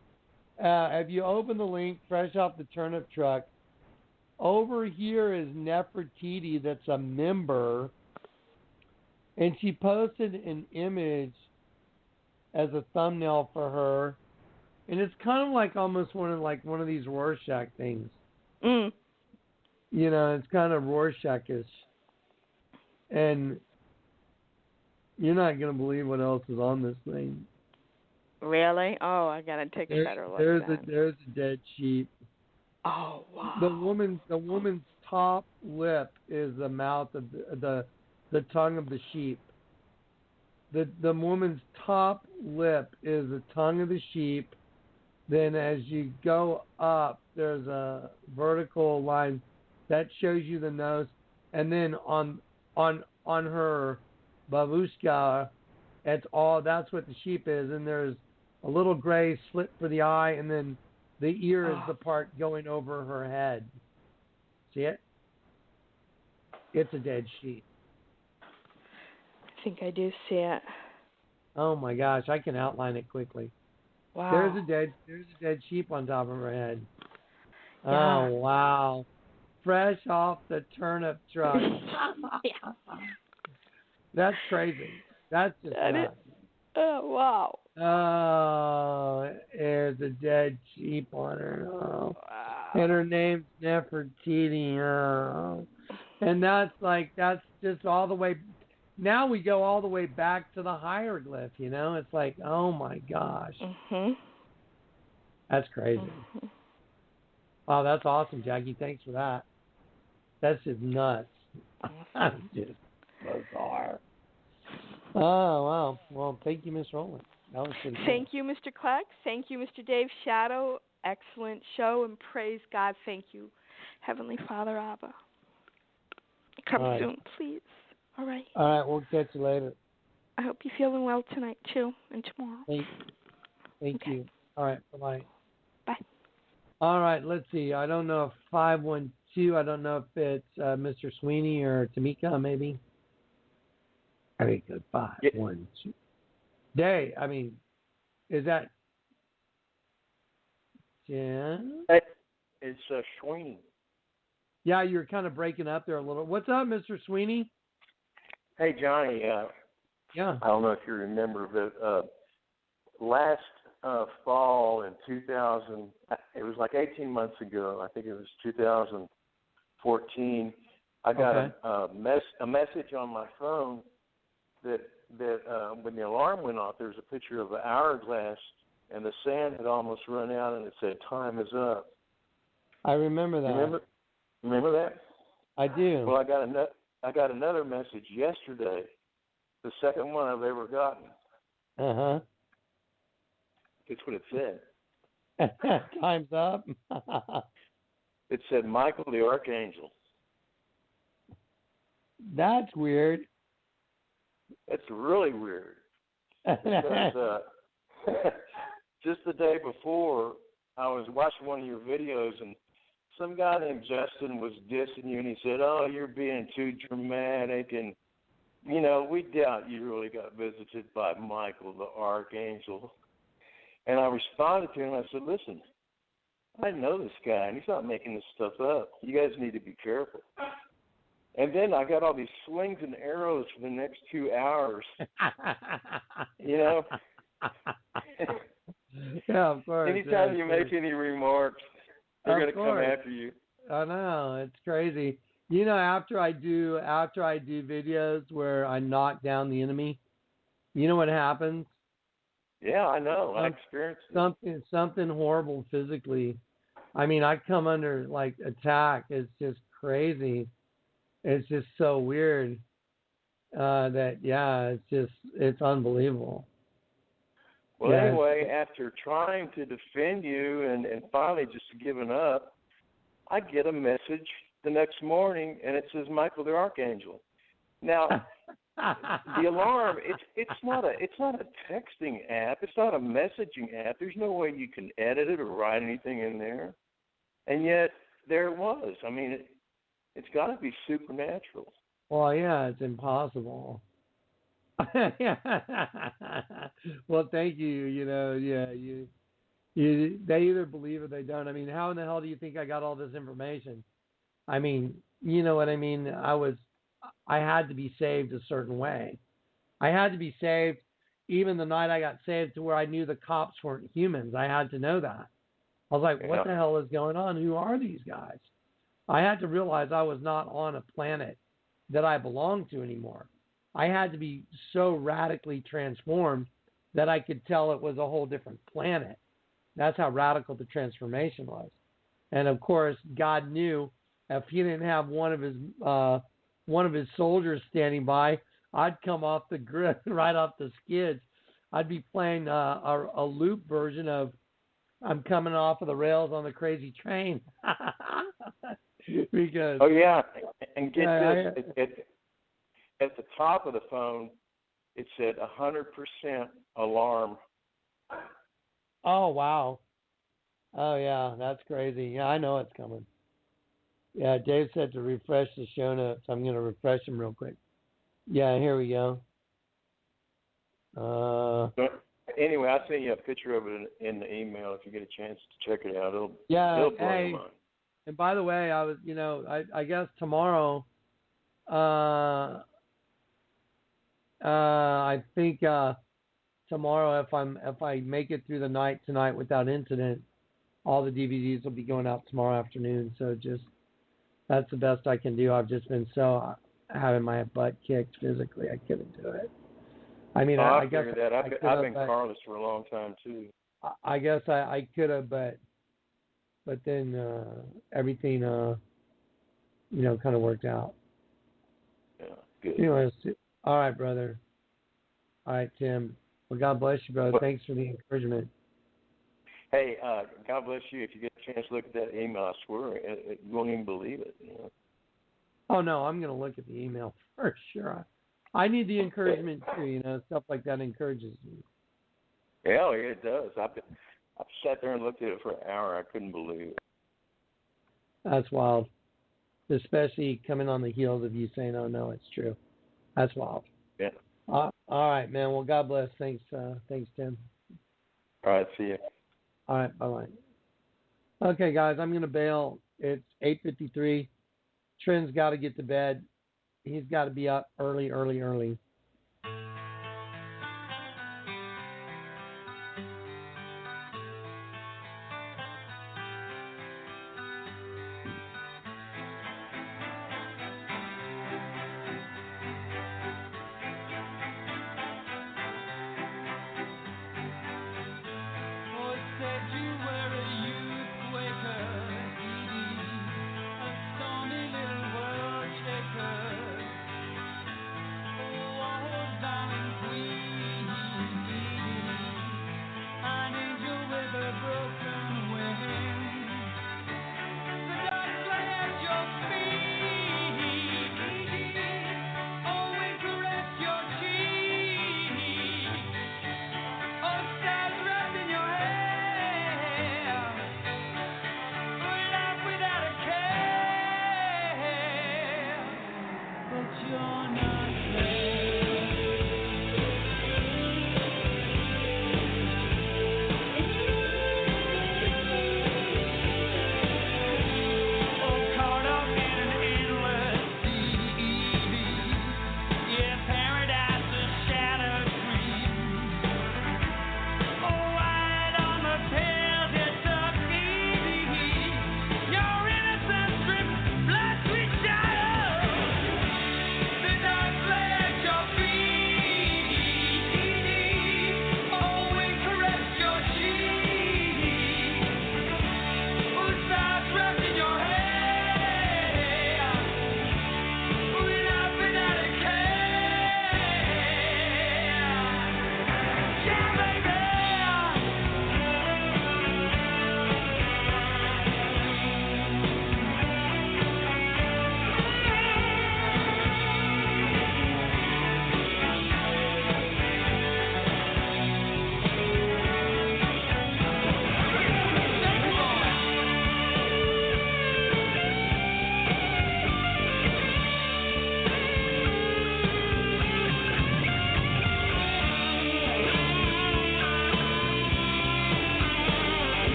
if you open the link, fresh off the turnip truck, over here is Nefertiti that's a member, and she posted an image as a thumbnail for her, and it's kind of like almost one of these Rorschach things. Mm. You know, it's kind of Rorschach-ish, and you're not gonna believe what else is on this thing. Really? Oh, I gotta take a better look. There's a dead sheep. Oh wow. The woman's top lip is the mouth of the tongue of the sheep. The woman's top lip is the tongue of the sheep. Then as you go up, there's a vertical line that shows you the nose, and then on her babushka, that's what the sheep is, and there's a little gray slit for the eye, and then the ear is the part going over her head. See it? It's a dead sheep. I think I do see it. Oh my gosh, I can outline it quickly. Wow. There's a dead sheep on top of her head. Yeah. Oh wow. Fresh off the turnip truck. Yeah. That's crazy. That's just nuts. Oh wow. Oh, there's a dead sheep on her. Oh. Wow. And her name's Nefertiti. Oh. And that's just all the way. Now we go all the way back to the hieroglyph. You know, it's like, oh my gosh. Mhm. That's crazy. Mhm. Oh, that's awesome, Jackie. Thanks for that. That's just nuts. That's just bizarre. Oh, wow. Well, thank you, Miss Rowland. That was pretty cool. Thank you, Mr. Kleck. Thank you, Mr. Dave Shadow. Excellent show, and praise God. Thank you, Heavenly Father Abba. Come right. soon, please. All right. All right, we'll catch you later. I hope you're feeling well tonight, too, and tomorrow. Thank you. All right, bye-bye. Bye. All right, let's see. I don't know if 512, I don't know if it's Mr. Sweeney or Tamika, maybe. Very good. 512. Day, I mean, is that Jen? Hey, it's Sweeney. Yeah, you're kind of breaking up there a little. What's up, Mr. Sweeney? Hey, Johnny. Yeah. I don't know if you remember, but last fall in 2000, it was like 18 months ago. I think it was 2014. I got a message on my phone that when the alarm went off, there was a picture of an hourglass, and the sand had almost run out, and it said, "Time is up." I remember that. Remember that? I do. Well, I got another message yesterday, the second one I've ever gotten. Uh-huh. It's what it said. Time's up. It said, "Michael the Archangel." That's weird. It's really weird. Because just the day before, I was watching one of your videos, and some guy named Justin was dissing you, and he said, "Oh, you're being too dramatic, and, you know, we doubt you really got visited by Michael the Archangel." And I responded to him, I said, "Listen, I know this guy, and he's not making this stuff up. You guys need to be careful." And then I got all these slings and arrows for the next 2 hours. You know? Yeah, of course. Anytime you make any remarks, they're going to come after you. I know, it's crazy. You know, after I do videos where I knock down the enemy, you know what happens? Yeah, I know. I experienced it. Something horrible physically. I mean, I come under like attack. It's just crazy. It's just so weird it's unbelievable. Well, anyway, after trying to defend you and finally just giving up, I get a message the next morning, and it says Michael the Archangel. Now, the alarm, it's not a texting app. It's not a messaging app. There's no way you can edit it or write anything in there. And yet, there it was. I mean, it's got to be supernatural. Well, yeah, it's impossible. Well, thank you. You know, yeah, they either believe or they don't. I mean, how in the hell do you think I got all this information? I mean, you know what I mean? I had to be saved a certain way. I had to be saved, even the night I got saved, to where I knew the cops weren't humans. I had to know that. I was like, what the hell is going on? Who are these guys? I had to realize I was not on a planet that I belonged to anymore. I had to be so radically transformed that I could tell it was a whole different planet. That's how radical the transformation was. And of course, God knew if he didn't have one of his soldiers standing by, I'd come off the grid, right off the skids. I'd be playing a loop version of "I'm Coming Off of the Rails on the Crazy Train." Because and get this, at the top of the phone, it said 100% alarm. Oh wow! Oh yeah, that's crazy. Yeah, I know it's coming. Yeah, Dave said to refresh the show notes. I'm going to refresh them real quick. Yeah, here we go. Anyway, I'll send you a picture of it in the email if you get a chance to check it out. It'll blow your mind. And by the way, I was, I guess tomorrow, I think tomorrow, if I make it through the night tonight without incident, all the DVDs will be going out tomorrow afternoon. So that's the best I can do. I've just been so having my butt kicked physically, I couldn't do it. I mean, I guess that. I've been carless for a long time too. I guess I could have, but then everything kind of worked out. Yeah, good. Anyways, all right, brother. All right, Tim. Well, God bless you, brother. Thanks for the encouragement. Hey, God bless you. If you get a chance to look at that email, I swear you won't even believe it. Oh no, I'm gonna look at the email for sure. I need the encouragement too. Stuff like that encourages me. Yeah, it does. I've sat there and looked at it for an hour. I couldn't believe it. That's wild, especially coming on the heels of you saying, "Oh no, it's true." That's wild. Yeah. All right, man. Well, God bless. Thanks, Tim. All right, see you. All right, bye-bye. Okay, guys, I'm going to bail. It's 8:53. Trent's got to get to bed. He's got to be up early. Oh,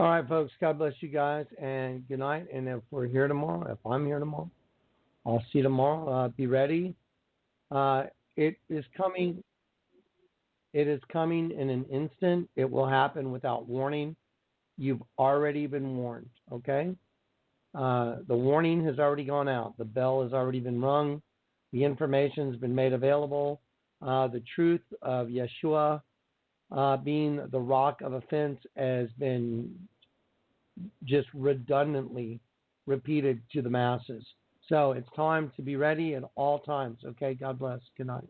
All right, folks. God bless you guys, and good night. And if we're here tomorrow, if I'm here tomorrow, I'll see you tomorrow. Be ready. It is coming. It is coming in an instant. It will happen without warning. You've already been warned, okay? The warning has already gone out. The bell has already been rung. The information has been made available. The truth of Yeshua being the rock of offense has been just redundantly repeated to the masses. So it's time to be ready at all times, okay? God bless. Good night.